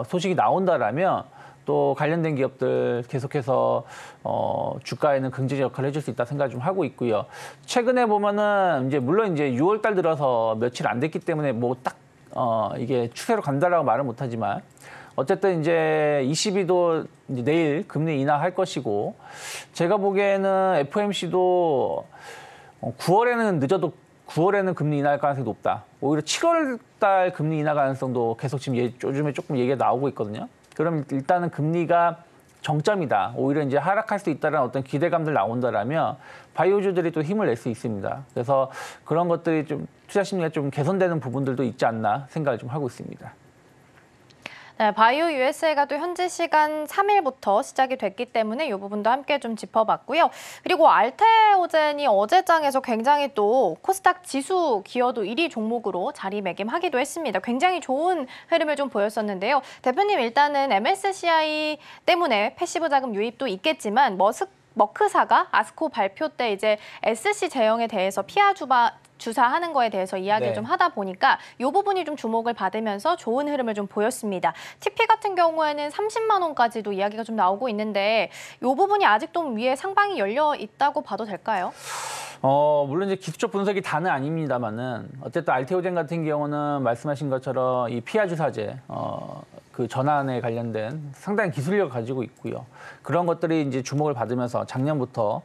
소식이 나온다라면 또 관련된 기업들 계속해서 주가에는 긍정적 역할을 해줄 수 있다 생각 좀 하고 있고요. 최근에 보면은 이제 물론 이제 6월 달 들어서 며칠 안 됐기 때문에 뭐 딱 이게 추세로 간다라고 말은 못하지만 어쨌든 이제 ECB도 이제 내일 금리 인하할 것이고 제가 보기에는 FOMC도 9월에는 늦어도 9월에는 금리 인하할 가능성이 높다. 오히려 7월 달 금리 인하 가능성도 계속 지금 요즘에 조금 얘기가 나오고 있거든요. 그럼 일단은 금리가 정점이다. 오히려 이제 하락할 수 있다는 어떤 기대감들 나온다라면 바이오주들이 또 힘을 낼 수 있습니다. 그래서 그런 것들이 좀 투자 심리가 좀 개선되는 부분들도 있지 않나 생각을 좀 하고 있습니다. 네, 바이오 USA가 또 현지 시간 3일부터 시작이 됐기 때문에 이 부분도 함께 좀 짚어봤고요. 그리고 알테오젠이 어제장에서 굉장히 또 코스닥 지수 기여도 1위 종목으로 자리매김하기도 했습니다. 굉장히 좋은 흐름을 좀 보였었는데요. 대표님 일단은 MSCI 때문에 패시브 자금 유입도 있겠지만 머크사가 아스코 발표 때 이제 SC 제형에 대해서 주사하는 거에 대해서 이야기를 좀 하다 보니까 이 부분이 좀 주목을 받으면서 좋은 흐름을 좀 보였습니다. TP 같은 경우에는 30만 원까지도 이야기가 좀 나오고 있는데 이 부분이 아직도 위에 상방이 열려 있다고 봐도 될까요? 물론 이제 기술적 분석이 다는 아닙니다만은 어쨌든 알테오젠 같은 경우는 말씀하신 것처럼 이 피아 주사제 그 전환에 관련된 상당히 기술력을 가지고 있고요. 그런 것들이 이제 주목을 받으면서 작년부터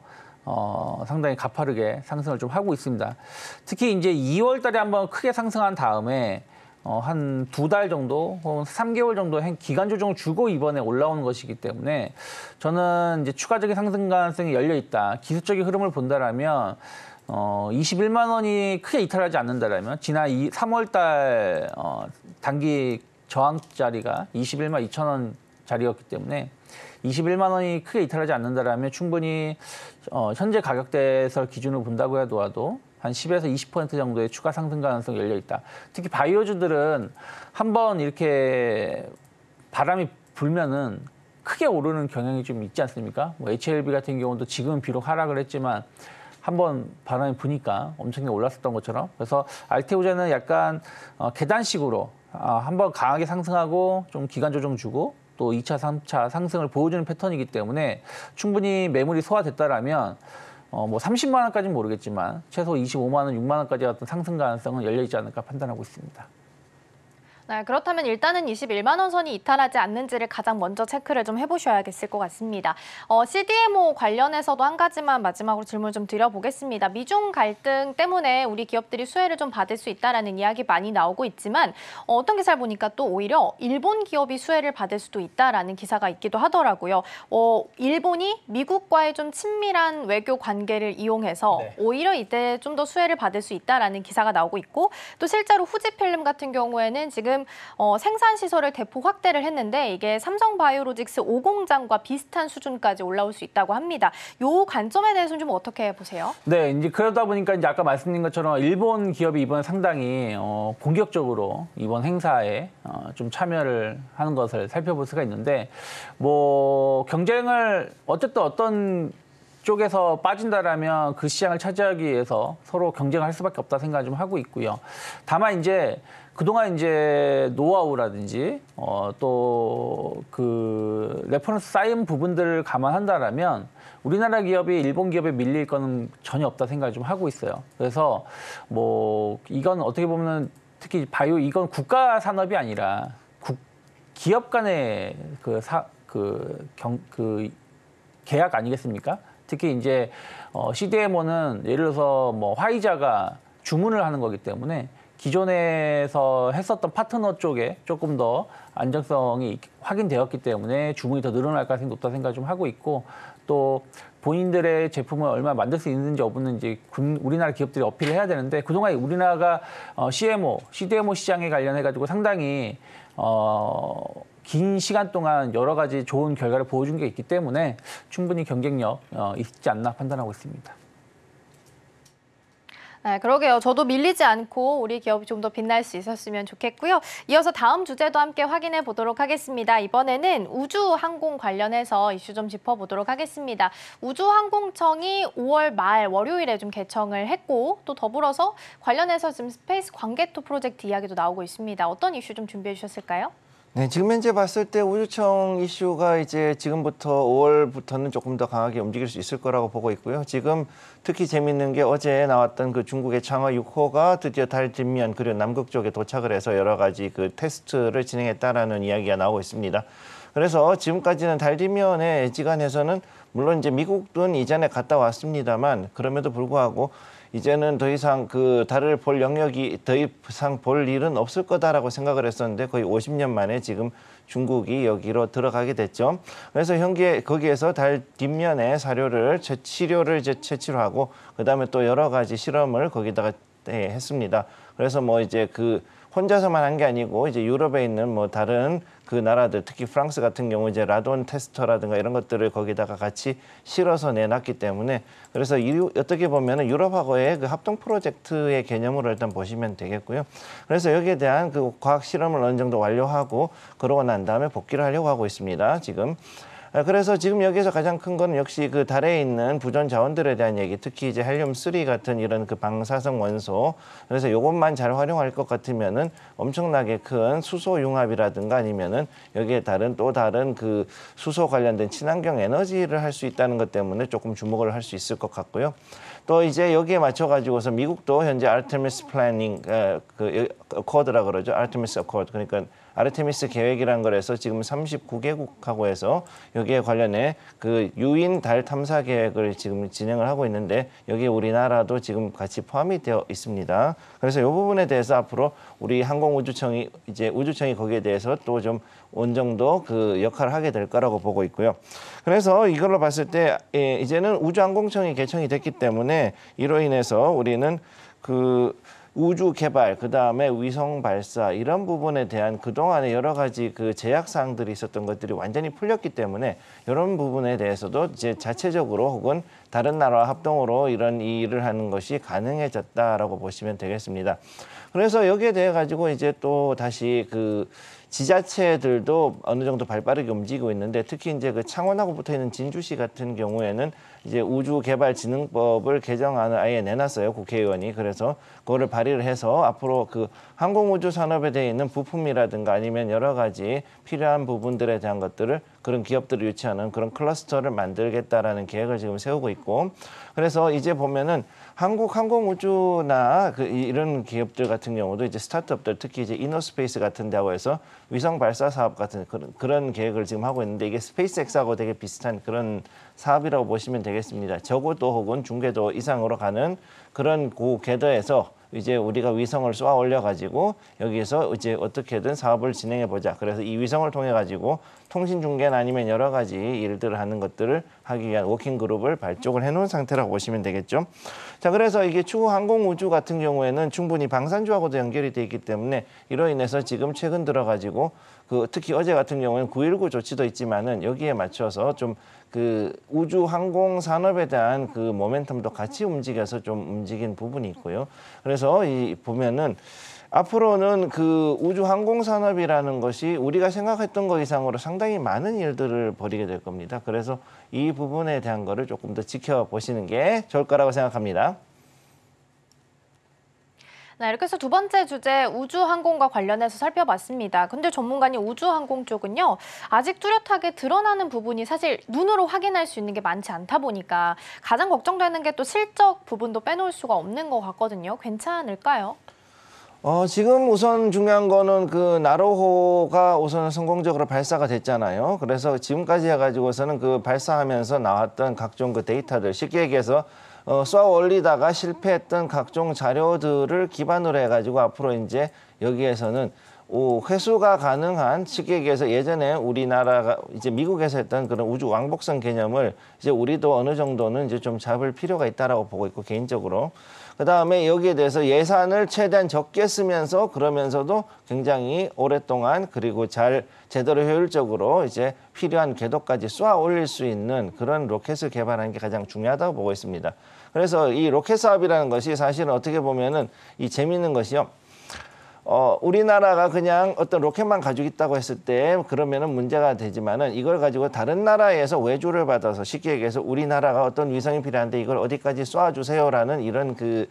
상당히 가파르게 상승을 좀 하고 있습니다. 특히 이제 2월 달에 한번 크게 상승한 다음에 한 2달 정도 혹은 3개월 정도 기간 조정을 주고 이번에 올라오는 것이기 때문에 저는 이제 추가적인 상승 가능성이 열려 있다. 기술적인 흐름을 본다라면 21만 원이 크게 이탈하지 않는다라면 지난 3월 달 단기 저항 자리가 21만 2천 원 자리였기 때문에 21만 원이 크게 이탈하지 않는다라면 충분히 현재 가격대에서 기준으로 본다고 해도 한 10에서 20% 정도의 추가 상승 가능성이 열려 있다. 특히 바이오주들은 한번 이렇게 바람이 불면은 크게 오르는 경향이 좀 있지 않습니까? 뭐 HLB 같은 경우도 지금 비록 하락을 했지만 한번 바람이 부니까 엄청나게 올랐었던 것처럼. 그래서 알테오젠은 약간 계단식으로 한번 강하게 상승하고 좀 기간 조정 주고 또 2차, 3차 상승을 보여주는 패턴이기 때문에 충분히 매물이 소화됐다라면 뭐 30만 원까지는 모르겠지만 최소 25만 원, 6만 원까지 어떤 상승 가능성은 열려 있지 않을까 판단하고 있습니다. 네, 그렇다면 일단은 21만 원 선이 이탈하지 않는지를 가장 먼저 체크를 좀 해보셔야겠을 것 같습니다. CDMO 관련해서도 한 가지만 마지막으로 질문 좀 드려보겠습니다. 미중 갈등 때문에 우리 기업들이 수혜를 좀 받을 수 있다라는 이야기 많이 나오고 있지만 어떤 기사를 보니까 또 오히려 일본 기업이 수혜를 받을 수도 있다라는 기사가 있기도 하더라고요. 일본이 미국과의 좀 친밀한 외교 관계를 이용해서 오히려 이때 좀 더 수혜를 받을 수 있다라는 기사가 나오고 있고 또 실제로 후지필름 같은 경우에는 지금 생산 시설을 대폭 확대를 했는데 이게 삼성바이오로직스 5공장과 비슷한 수준까지 올라올 수 있다고 합니다. 이 관점에 대해서는 좀 어떻게 보세요? 네, 이제 그러다 보니까 이제 아까 말씀드린 것처럼 일본 기업이 이번에 상당히 본격적으로 이번 행사에 좀 참여를 하는 것을 살펴볼 수가 있는데 뭐 경쟁을 어쨌든 어떤 쪽에서 빠진다라면 그 시장을 차지하기 위해서 서로 경쟁을 할 수밖에 없다 생각을 좀 하고 있고요. 다만 이제 그동안 이제 노하우라든지 또 그 레퍼런스 쌓인 부분들을 감안한다라면 우리나라 기업이 일본 기업에 밀릴 거는 전혀 없다 생각을 좀 하고 있어요. 그래서 뭐 이건 어떻게 보면 특히 바이오 이건 국가 산업이 아니라 기업 간의 그 계약 아니겠습니까? 특히 이제 CDMO는 예를 들어서 뭐 화이자가 주문을 하는 거기 때문에 기존에서 했었던 파트너 쪽에 조금 더 안정성이 확인되었기 때문에 주문이 더 늘어날 가능성이 높다 생각을 좀 하고 있고 또 본인들의 제품을 얼마나 만들 수 있는지 없는지 우리나라 기업들이 어필을 해야 되는데 그동안 우리나라가 CDMO 시장에 관련해가지고 상당히 긴 시간 동안 여러 가지 좋은 결과를 보여준 게 있기 때문에 충분히 경쟁력 있지 않나 판단하고 있습니다. 네, 그러게요. 저도 밀리지 않고 우리 기업이 좀 더 빛날 수 있었으면 좋겠고요. 이어서 다음 주제도 함께 확인해 보도록 하겠습니다. 이번에는 우주항공 관련해서 이슈 좀 짚어보도록 하겠습니다. 우주항공청이 5월 말 월요일에 좀 개청을 했고 또 더불어서 관련해서 지금 스페이스 광개토 프로젝트 이야기도 나오고 있습니다. 어떤 이슈 좀 준비해 주셨을까요? 네, 지금 현재 봤을 때 우주청 이슈가 이제 지금부터 5월부터는 조금 더 강하게 움직일 수 있을 거라고 보고 있고요. 지금 특히 재밌는 게 어제 나왔던 그 중국의 창어 6호가 드디어 달 뒷면 그리고 남극 쪽에 도착을 해서 여러 가지 그 테스트를 진행했다라는 이야기가 나오고 있습니다. 그래서 지금까지는 달 뒷면의 지간에서는 물론 이제 미국은 이전에 갔다 왔습니다만 그럼에도 불구하고 이제는 더 이상 그 달을 볼 영역이 더 이상 볼 일은 없을 거다라고 생각을 했었는데 거의 50년 만에 지금 중국이 여기로 들어가게 됐죠. 그래서 거기에서 달 뒷면에 치료를 이제 채취를 하고 그다음에 또 여러 가지 실험을 거기다가 했습니다. 그래서 뭐 이제 그 혼자서만 한 게 아니고 이제 유럽에 있는 뭐 다른 그 나라들 특히 프랑스 같은 경우 이제 라돈 테스터라든가 이런 것들을 거기다가 같이 실어서 내놨기 때문에 그래서 어떻게 보면은 유럽하고의 그 합동 프로젝트의 개념으로 일단 보시면 되겠고요. 그래서 여기에 대한 그 과학 실험을 어느 정도 완료하고 그러고 난 다음에 복귀를 하려고 하고 있습니다. 지금. 그래서 지금 여기서 가장 큰 건 역시 그 달에 있는 부전 자원들에 대한 얘기, 특히 이제 헬륨-3 같은 이런 그 방사성 원소. 그래서 이것만 잘 활용할 것 같으면은 엄청나게 큰 수소 융합이라든가 아니면은 여기에 또 다른 그 수소 관련된 친환경 에너지를 할 수 있다는 것 때문에 조금 주목을 할 수 있을 것 같고요. 또 이제 여기에 맞춰 가지고서 미국도 현재 아르테미스 플래닝 그 어코드라 그러죠. 아르테미스 어코드. 그러니까 아르테미스 계획이라는 거에서 지금 39개국하고 해서 여기에 관련해 그 유인 달 탐사 계획을 지금 진행을 하고 있는데 여기에 우리나라도 지금 같이 포함이 되어 있습니다. 그래서 이 부분에 대해서 앞으로 우리 항공우주청이 이제 우주청이 거기에 대해서 또 좀 어느 정도 그 역할을 하게 될 거라고 보고 있고요. 그래서 이걸로 봤을 때 이제는 우주항공청이 개청이 됐기 때문에 이로 인해서 우리는 그 우주 개발, 그다음에 위성 발사 이런 부분에 대한 그동안의 여러 가지 그 제약 사항들이 있었던 것들이 완전히 풀렸기 때문에 이런 부분에 대해서도 이제 자체적으로 혹은 다른 나라와 합동으로 이런 일을 하는 것이 가능해졌다라고 보시면 되겠습니다. 그래서 여기에 대해 가지고 이제 또 다시 그 지자체들도 어느 정도 발빠르게 움직이고 있는데 특히 이제 그 창원하고 붙어 있는 진주시 같은 경우에는 이제 우주개발진흥법을 개정안을 아예 내놨어요, 국회의원이. 그래서 그거를 발의를 해서 앞으로 그 항공우주 산업에 대해 있는 부품이라든가 아니면 여러 가지 필요한 부분들에 대한 것들을 그런 기업들을 유치하는 그런 클러스터를 만들겠다라는 계획을 지금 세우고 있고, 그래서 이제 보면은 한국 항공우주나 이런 기업들 같은 경우도 이제 스타트업들 특히 이제 이노스페이스 같은 데하고 해서 위성 발사 사업 같은 그런 계획을 지금 하고 있는데 이게 스페이스X하고 되게 비슷한 그런 사업이라고 보시면 되겠습니다. 저고도 혹은 중궤도 이상으로 가는 그런 궤도에서 이제 우리가 위성을 쏘아 올려가지고 여기에서 이제 어떻게든 사업을 진행해 보자. 그래서 이 위성을 통해 가지고 통신 중계나 아니면 여러 가지 일들을 하는 것들을 하기 위한 워킹 그룹을 발족을 해놓은 상태라고 보시면 되겠죠. 자, 그래서 이게 추후 항공 우주 같은 경우에는 충분히 방산주하고도 연결이 돼 있기 때문에 이로 인해서 지금 최근 들어가지고 그 특히 어제 같은 경우에는 9.19 조치도 있지만은 여기에 맞춰서 좀 그 우주 항공 산업에 대한 그 모멘텀도 같이 움직여서 좀 움직인 부분이 있고요. 그래서 이 보면은 앞으로는 그 우주 항공 산업이라는 것이 우리가 생각했던 것 이상으로 상당히 많은 일들을 벌이게 될 겁니다. 그래서 이 부분에 대한 거를 조금 더 지켜보시는 게 좋을 거라고 생각합니다. 네, 이렇게 해서 두 번째 주제 우주항공과 관련해서 살펴봤습니다. 근데 전문가님 우주항공 쪽은요. 아직 뚜렷하게 드러나는 부분이 사실 눈으로 확인할 수 있는 게 많지 않다 보니까 가장 걱정되는 게 또 실적 부분도 빼놓을 수가 없는 것 같거든요. 괜찮을까요? 지금 우선 중요한 거는 그 나로호가 우선 성공적으로 발사가 됐잖아요. 그래서 지금까지 해가지고서는 그 발사하면서 나왔던 각종 그 데이터들, 쉽게 얘기해서 쏘아 올리다가 실패했던 각종 자료들을 기반으로 해가지고 앞으로 이제 여기에서는 회수가 가능한, 쉽게 얘기해서 예전에 우리나라가 이제 미국에서 했던 그런 우주 왕복선 개념을 이제 우리도 어느 정도는 이제 좀 잡을 필요가 있다라고 보고 있고 개인적으로. 그다음에 여기에 대해서 예산을 최대한 적게 쓰면서 그러면서도 굉장히 오랫동안 그리고 제대로 효율적으로 이제 필요한 궤도까지 쏘아 올릴 수 있는 그런 로켓을 개발하는 게 가장 중요하다고 보고 있습니다. 그래서 이 로켓 사업이라는 것이 사실은 어떻게 보면은 이 재미있는 것이요. 우리나라가 그냥 어떤 로켓만 가지고 있다고 했을 때 그러면은 문제가 되지만은 이걸 가지고 다른 나라에서 외주를 받아서 쉽게 얘기해서 우리나라가 어떤 위성이 필요한데 이걸 어디까지 쏴주세요라는 이런 그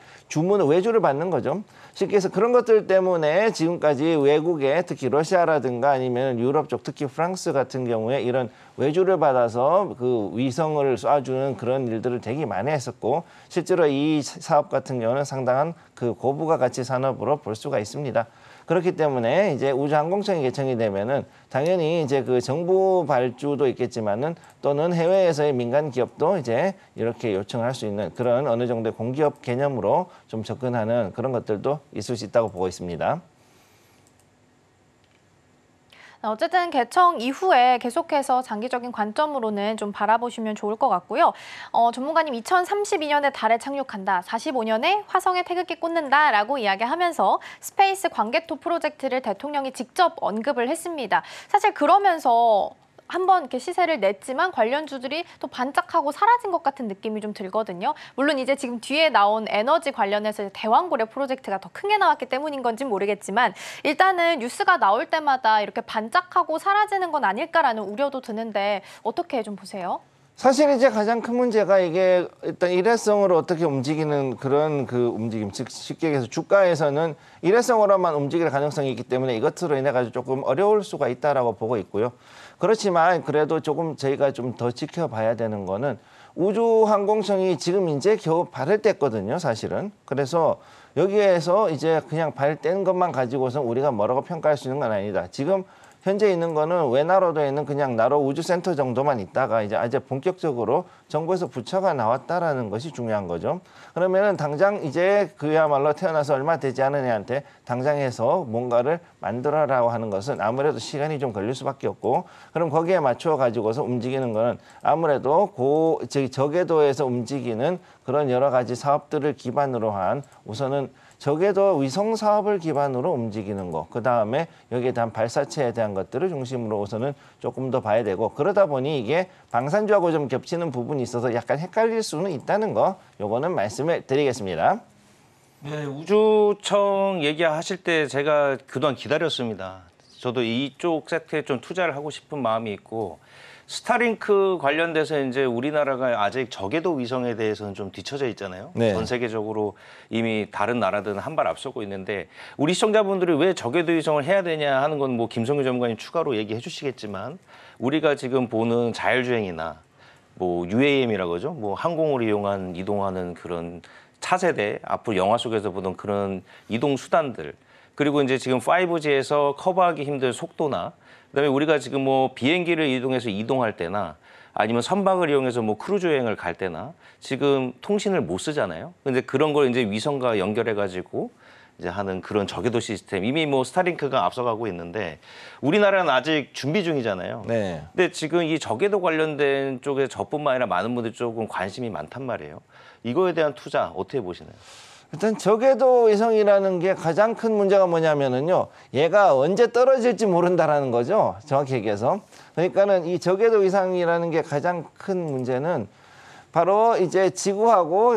외주를 받는 거죠. 쉽게 해서 그런 것들 때문에 지금까지 외국에 특히 러시아라든가 아니면 유럽 쪽 특히 프랑스 같은 경우에 이런 외주를 받아서 그 위성을 쏴주는 그런 일들을 되게 많이 했었고 실제로 이 사업 같은 경우는 상당한 그 고부가 가치 산업으로 볼 수가 있습니다. 그렇기 때문에 이제 우주항공청이 개청이 되면은 당연히 이제 그 정부 발주도 있겠지만은 또는 해외에서의 민간 기업도 이제 이렇게 요청을 할 수 있는 그런 어느 정도의 공기업 개념으로 좀 접근하는 그런 것들도 있을 수 있다고 보고 있습니다. 어쨌든 개청 이후에 계속해서 장기적인 관점으로는 좀 바라보시면 좋을 것 같고요. 전문가님 2032년에 달에 착륙한다, 45년에 화성에 태극기 꽂는다라고 이야기하면서 스페이스 광개토 프로젝트를 대통령이 직접 언급을 했습니다. 사실 그러면서 한번 이렇게 시세를 냈지만 관련주들이 또 반짝하고 사라진 것 같은 느낌이 좀 들거든요. 물론 이제 지금 뒤에 나온 에너지 관련해서 대왕고래 프로젝트가 더 큰 게 나왔기 때문인 건지 모르겠지만 일단은 뉴스가 나올 때마다 이렇게 반짝하고 사라지는 건 아닐까라는 우려도 드는데 어떻게 좀 보세요? 사실 이제 가장 큰 문제가 이게 일단 일회성으로 어떻게 움직이는 그런 그 움직임, 즉 쉽게 얘기해서 주가에서는 일회성으로만 움직일 가능성이 있기 때문에 이것으로 인해 가지고 조금 어려울 수가 있다라고 보고 있고요. 그렇지만 그래도 조금 저희가 좀 더 지켜봐야 되는 거는 우주항공청이 지금 이제 겨우 발을 뗐거든요, 사실은. 그래서 여기에서 이제 그냥 발 뗀 것만 가지고서 우리가 뭐라고 평가할 수 있는 건 아니다. 지금 현재 있는 거는 외나로도에 있는 그냥 나로 우주센터 정도만 있다가 이제 아주 본격적으로 정부에서 부처가 나왔다라는 것이 중요한 거죠. 그러면은 당장 이제 그야말로 태어나서 얼마 되지 않은 애한테 당장 해서 뭔가를 만들어라고 하는 것은 아무래도 시간이 좀 걸릴 수밖에 없고, 그럼 거기에 맞춰 가지고서 움직이는 거는 아무래도 저궤도에서 움직이는 그런 여러 가지 사업들을 기반으로 한 우선은 저궤도 위성 사업을 기반으로 움직이는 거, 그 다음에 여기에 대한 발사체에 대한 것들을 중심으로 우선은 조금 더 봐야 되고, 그러다 보니 이게 방산주하고 좀 겹치는 부분이 있어서 약간 헷갈릴 수는 있다는 거, 요거는 말씀을 드리겠습니다. 네, 우주청 얘기하실 때 제가 그동안 기다렸습니다. 저도 이쪽 세트에 좀 투자를 하고 싶은 마음이 있고, 스타링크 관련돼서 이제 우리나라가 아직 저궤도 위성에 대해서는 좀 뒤처져 있잖아요. 네. 전 세계적으로 이미 다른 나라들은 한 발 앞서고 있는데, 우리 시청자분들이 왜 저궤도 위성을 해야 되냐 하는 건 뭐 김성규 전문가님 추가로 얘기해 주시겠지만, 우리가 지금 보는 자율주행이나 뭐 UAM이라고 그러죠. 뭐 항공을 이용한 이동하는 그런 차세대, 앞으로 영화 속에서 보던 그런 이동 수단들, 그리고 이제 지금 5G에서 커버하기 힘든 속도나, 그다음에 우리가 지금 뭐 비행기를 이동해서 이동할 때나 아니면 선박을 이용해서 뭐 크루즈 여행을 갈 때나 지금 통신을 못 쓰잖아요. 근데 그런 걸 이제 위성과 연결해 가지고 이제 하는 그런 저궤도 시스템, 이미 뭐 스타링크가 앞서가고 있는데 우리나라는 아직 준비 중이잖아요. 네. 근데 지금 이 저궤도 관련된 쪽에 저뿐만 아니라 많은 분들이 조금 관심이 많단 말이에요. 이거에 대한 투자 어떻게 보시나요? 일단 저궤도 위성이라는 게 가장 큰 문제가 뭐냐면은요, 얘가 언제 떨어질지 모른다라는 거죠, 정확히 얘기해서. 그러니까는 이 저궤도 위성이라는 게 가장 큰 문제는 바로 이제 지구하고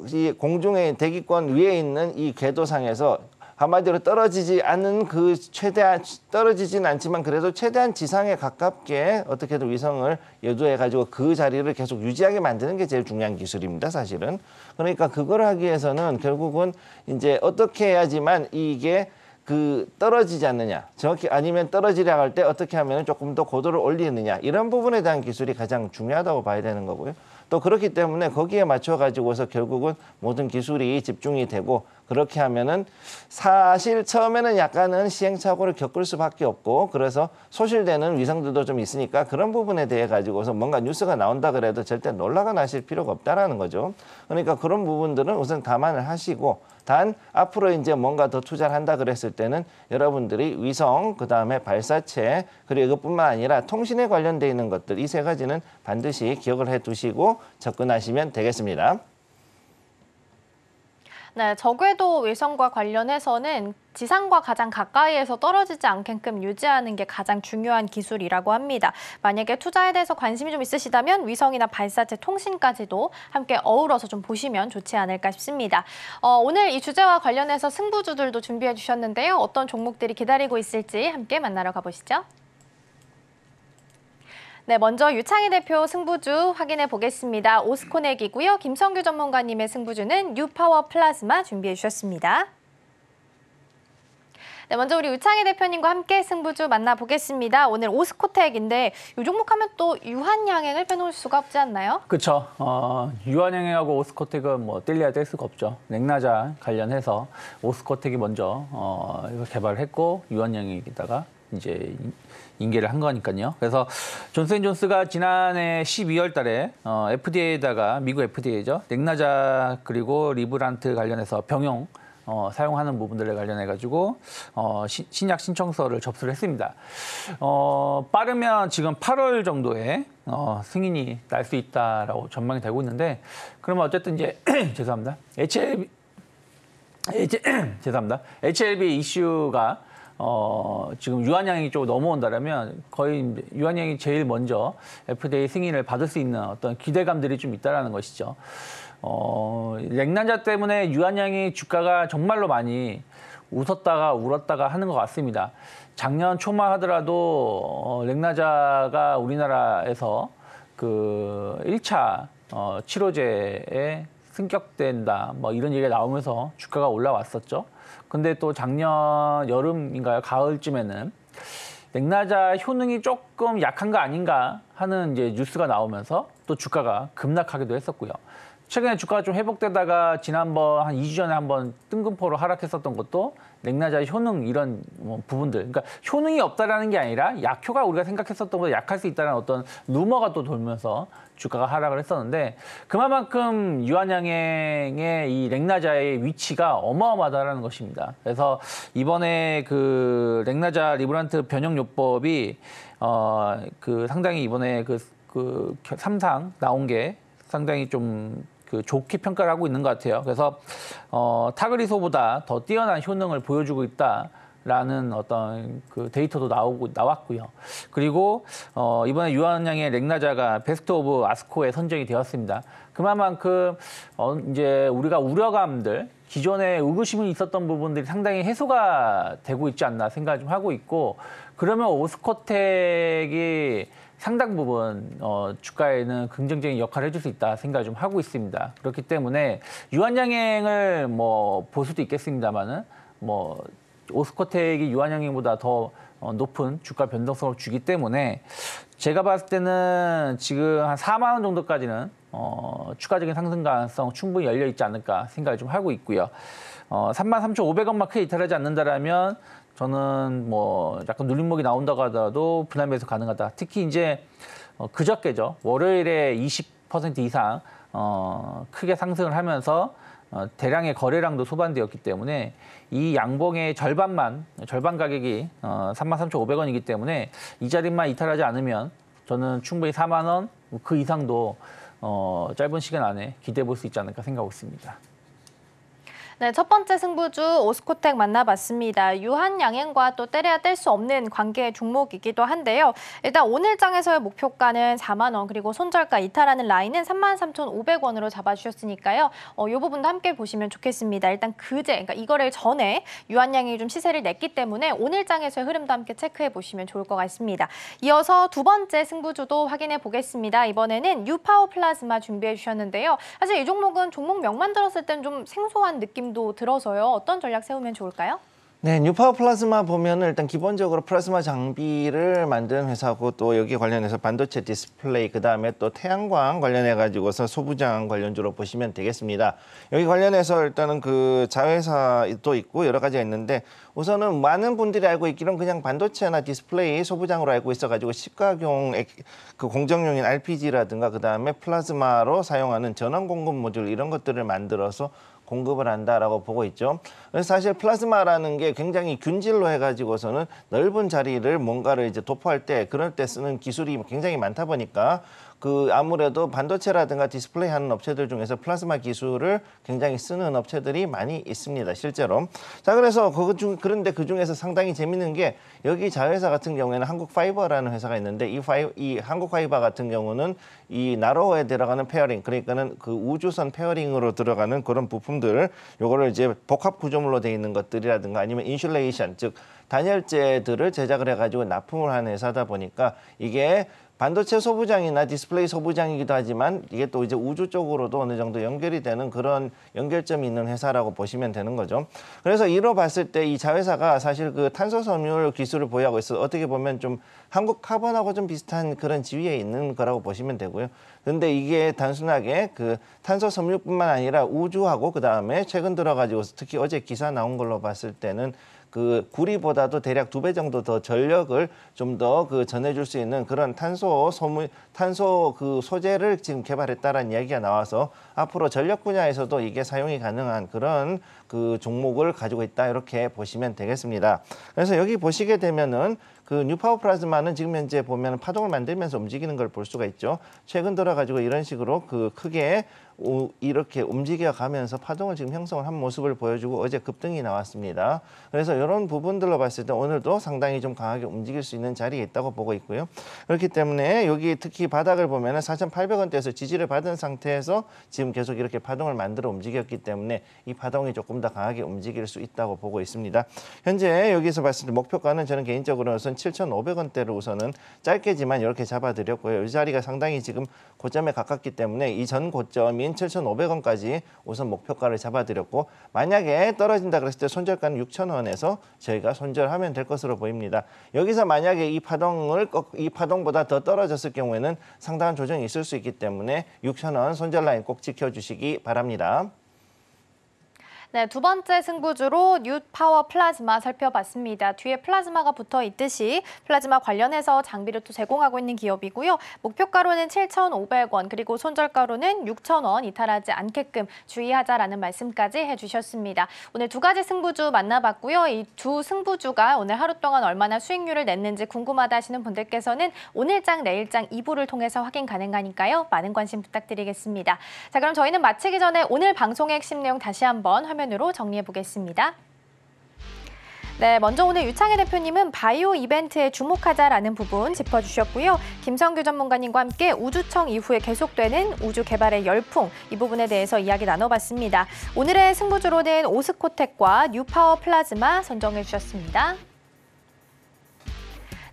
이 공중의 대기권 위에 있는 이 궤도상에서 한마디로 떨어지지 않는 그 최대한, 떨어지진 않지만 그래도 최대한 지상에 가깝게 어떻게든 위성을 유도해 가지고 그 자리를 계속 유지하게 만드는 게 제일 중요한 기술입니다, 사실은. 그러니까 그걸 하기 위해서는 결국은 이제 어떻게 해야지만 이게 그 떨어지지 않느냐, 정확히 아니면 떨어지려 할 때 어떻게 하면 조금 더 고도를 올리느냐, 이런 부분에 대한 기술이 가장 중요하다고 봐야 되는 거고요. 또 그렇기 때문에 거기에 맞춰 가지고서 결국은 모든 기술이 집중이 되고, 그렇게 하면은 사실 처음에는 약간은 시행착오를 겪을 수밖에 없고, 그래서 소실되는 위성들도 좀 있으니까 그런 부분에 대해 가지고서 뭔가 뉴스가 나온다 그래도 절대 놀라거나 하실 필요가 없다라는 거죠. 그러니까 그런 부분들은 우선 감안을 하시고, 단 앞으로 이제 뭔가 더 투자를 한다 그랬을 때는 여러분들이 위성, 그다음에 발사체, 그리고 이것뿐만 아니라 통신에 관련돼 있는 것들, 이 세 가지는 반드시 기억을 해 두시고 접근하시면 되겠습니다. 네, 저궤도 위성과 관련해서는 지상과 가장 가까이에서 떨어지지 않게끔 유지하는 게 가장 중요한 기술이라고 합니다. 만약에 투자에 대해서 관심이 좀 있으시다면 위성이나 발사체 통신까지도 함께 어우러서 좀 보시면 좋지 않을까 싶습니다. 오늘 이 주제와 관련해서 승부주들도 준비해 주셨는데요. 어떤 종목들이 기다리고 있을지 함께 만나러 가보시죠. 네, 먼저 유창희 대표 승부주 확인해 보겠습니다. 오스코넥이고요. 김성규 전문가님의 승부주는 뉴파워 플라즈마 준비해 주셨습니다. 네, 먼저 우리 유창희 대표님과 함께 승부주 만나보겠습니다. 오늘 오스코텍인데 이 종목 하면 또 유한양행을 빼놓을 수가 없지 않나요? 그렇죠. 유한양행하고 오스코텍은 뭐 뗄래야 뗄 수가 없죠. 냉나자 관련해서 오스코텍이 먼저 이걸 개발을 했고 유한양행에다가 이제 인계를 한 거니까요. 그래서 존슨앤존스가 지난해 12월 달에 FDA에다가 미국 FDA죠. 냉나자 그리고 리브란트 관련해서 병용 사용하는 부분들에 관련해 가지고 신약 신청서를 접수를 했습니다. 빠르면 지금 8월 정도에 승인이 날 수 있다라고 전망이 되고 있는데, 그러면 어쨌든 이제 죄송합니다. HLB 이슈가 지금 유한양액 쪽으로 넘어온다라면 거의 이제 유한양이 제일 먼저 FDA 승인을 받을 수 있는 어떤 기대감들이 좀 있다라는 것이죠. 렉난자 때문에 유한양의 주가가 정말로 많이 웃었다가 울었다가 하는 것 같습니다. 작년 초만 하더라도 렉나자가 우리나라에서 그 1차 치료제에 승격된다 뭐 이런 얘기가 나오면서 주가가 올라왔었죠. 근데 또 작년 여름인가요? 가을쯤에는 렉나자 효능이 조금 약한 거 아닌가 하는 이제 뉴스가 나오면서 또 주가가 급락하기도 했었고요. 최근에 주가가 좀 회복되다가 지난번 한 2주 전에 한번 뜬금포로 하락했었던 것도 렉나자의 효능 이런 뭐 부분들, 그러니까 효능이 없다라는 게 아니라 약효가 우리가 생각했었던 것보다 약할 수 있다는 어떤 루머가 또 돌면서 주가가 하락을 했었는데 그만큼 유한양행의 이 렉나자의 위치가 어마어마하다는 것입니다. 그래서 이번에 그 렉나자 리브란트 변형요법이 그 상당히 이번에 그 3상 나온 게 상당히 좀 그 좋게 평가를 하고 있는 것 같아요. 그래서 타그리소보다 더 뛰어난 효능을 보여주고 있다라는 어떤 그 데이터도 나왔고요. 그리고 이번에 유한양의 렉나자가 베스트 오브 아스코에 선정이 되었습니다. 그만큼 이제 우리가 우려감들 기존에 의구심이 있었던 부분들이 상당히 해소가 되고 있지 않나 생각을 좀 하고 있고 그러면 오스코텍이 상당 부분 주가에는 긍정적인 역할을 해줄 수 있다 생각을 좀 하고 있습니다. 그렇기 때문에 유한양행을 뭐 볼 수도 있겠습니다만은 뭐 오스코텍이 유한양행보다 더 높은 주가 변동성을 주기 때문에 제가 봤을 때는 지금 한 4만 원 정도까지는 추가적인 상승 가능성 충분히 열려 있지 않을까 생각을 좀 하고 있고요. 33,500원만 크게 이탈하지 않는다라면 저는 뭐 약간 눌림목이 나온다고 하더라도 분할 매수 가능하다. 특히 이제 그저께죠. 월요일에 20% 이상 크게 상승을 하면서 대량의 거래량도 소반되었기 때문에 이 양봉의 절반 가격이 33,500원이기 때문에 이 자리만 이탈하지 않으면 저는 충분히 4만 원 그 이상도 짧은 시간 안에 기대해 볼 수 있지 않을까 생각하고 있습니다. 네, 첫 번째 승부주 오스코텍 만나봤습니다. 유한양행과 또 때려야 뗄 수 없는 관계 종목이기도 한데요. 일단 오늘 장에서의 목표가는 4만 원 그리고 손절가 이탈하는 라인은 33,500원으로 잡아주셨으니까요. 이 부분도 함께 보시면 좋겠습니다. 일단 그러니까 이거를 전에 유한양행이 좀 시세를 냈기 때문에 오늘 장에서의 흐름도 함께 체크해 보시면 좋을 것 같습니다. 이어서 두 번째 승부주도 확인해 보겠습니다. 이번에는 뉴파워 플라즈마 준비해 주셨는데요. 사실 이 종목은 종목명만 들었을 땐 좀 생소한 느낌도 들어서요. 어떤 전략 세우면 좋을까요? 네, 뉴파워 플라즈마 보면은 일단 기본적으로 플라즈마 장비를 만드는 회사고 또 여기 관련해서 반도체 디스플레이 그다음에 또 태양광 관련해 가지고서 소부장 관련주로 보시면 되겠습니다. 여기 관련해서 일단은 그 자회사도 있고 여러 가지가 있는데 우선은 많은 분들이 알고 있기로는 그냥 반도체나 디스플레이 소부장으로 알고 있어 가지고 시가용 그 공정용인 RPG라든가 그다음에 플라즈마로 사용하는 전원 공급 모듈 이런 것들을 만들어서 공급을 한다라고 보고 있죠. 그래서 사실 플라즈마라는 게 굉장히 균질로 해가지고서는 넓은 자리를 뭔가를 이제 도포할 때 그럴 때 쓰는 기술이 굉장히 많다 보니까 그 아무래도 반도체라든가 디스플레이 하는 업체들 중에서 플라즈마 기술을 굉장히 쓰는 업체들이 많이 있습니다, 실제로. 자, 그래서 그런데 그 중에서 상당히 재밌는 게 여기 자회사 같은 경우에는 한국파이버라는 회사가 있는데 이 한국파이버 같은 경우는 이 나로호에 들어가는 페어링, 그러니까는 그 우주선 페어링으로 들어가는 그런 부품들, 요거를 이제 복합 구조물로 돼 있는 것들이라든가 아니면 인슐레이션, 즉 단열재들을 제작을 해가지고 납품을 하는 회사다 보니까 이게 반도체 소부장이나 디스플레이 소부장이기도 하지만 이게 또 이제 우주 쪽으로도 어느 정도 연결이 되는 그런 연결점이 있는 회사라고 보시면 되는 거죠. 그래서 이로 봤을 때 이 자회사가 사실 그 탄소 섬유 기술을 보유하고 있어 어떻게 보면 좀 한국 카본하고 좀 비슷한 그런 지위에 있는 거라고 보시면 되고요. 근데 이게 단순하게 그 탄소 섬유뿐만 아니라 우주하고 그다음에 최근 들어가지고 특히 어제 기사 나온 걸로 봤을 때는 그 구리보다도 대략 2배 정도 더 전력을 좀 더 그 전해줄 수 있는 그런 탄소 그 소재를 지금 개발했다라는 이야기가 나와서 앞으로 전력 분야에서도 이게 사용이 가능한 그런 그 종목을 가지고 있다 이렇게 보시면 되겠습니다. 그래서 여기 보시게 되면은 그 뉴파워 플라즈마는 지금 현재 보면 파동을 만들면서 움직이는 걸 볼 수가 있죠. 최근 들어 가지고 이런 식으로 그 크게 이렇게 움직여 가면서 파동을 지금 형성을 한 모습을 보여주고 어제 급등이 나왔습니다. 그래서 이런 부분들로 봤을 때 오늘도 상당히 좀 강하게 움직일 수 있는 자리에 있다고 보고 있고요. 그렇기 때문에 여기 특히 바닥을 보면은 4,800원대에서 지지를 받은 상태에서 지금 계속 이렇게 파동을 만들어 움직였기 때문에 이 파동이 조금 더 강하게 움직일 수 있다고 보고 있습니다. 현재 여기서 봤을 때 목표가는 저는 개인적으로는 7,500원대를 우선은 짧게지만 이렇게 잡아드렸고요. 이 자리가 상당히 지금 고점에 가깝기 때문에 이 전 고점인 7,500원까지 우선 목표가를 잡아드렸고 만약에 떨어진다 그랬을 때 손절가는 6,000원에서 저희가 손절하면 될 것으로 보입니다. 여기서 만약에 이 파동보다 더 떨어졌을 경우에는 상당한 조정이 있을 수 있기 때문에 6,000원 손절 라인 꼭 지켜주시기 바랍니다. 네, 두 번째 승부주로 뉴파워 플라즈마 살펴봤습니다. 뒤에 플라즈마가 붙어 있듯이 플라즈마 관련해서 장비를 또 제공하고 있는 기업이고요. 목표가로는 7,500원 그리고 손절가로는 6,000원 이탈하지 않게끔 주의하자라는 말씀까지 해주셨습니다. 오늘 두 가지 승부주 만나봤고요. 이 두 승부주가 오늘 하루 동안 얼마나 수익률을 냈는지 궁금하다 하시는 분들께서는 오늘장, 내일장 2부를 통해서 확인 가능하니까요. 많은 관심 부탁드리겠습니다. 자, 그럼 저희는 마치기 전에 오늘 방송의 핵심 내용 다시 한번 화면으로 정리해 보겠습니다. 네, 먼저 오늘 유창희 대표님은 바이오 이벤트에 주목하자라는 부분 짚어주셨고요. 김성규 전문가님과 함께 우주청 이후에 계속되는 우주 개발의 열풍, 이 부분에 대해서 이야기 나눠봤습니다. 오늘의 승부주로는 오스코텍과 뉴파워 플라즈마 선정해 주셨습니다.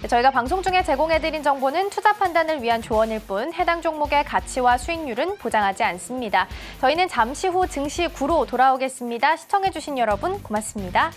저희가 방송 중에 제공해드린 정보는 투자 판단을 위한 조언일 뿐 해당 종목의 가치와 수익률은 보장하지 않습니다. 저희는 잠시 후 증시 9로 돌아오겠습니다. 시청해주신 여러분 고맙습니다.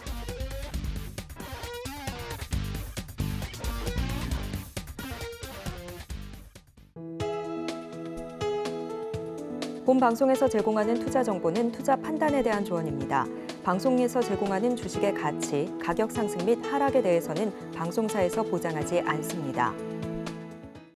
본 방송에서 제공하는 투자 정보는 투자 판단에 대한 조언입니다. 방송에서 제공하는 주식의 가치, 가격 상승 및 하락에 대해서는 방송사에서 보장하지 않습니다.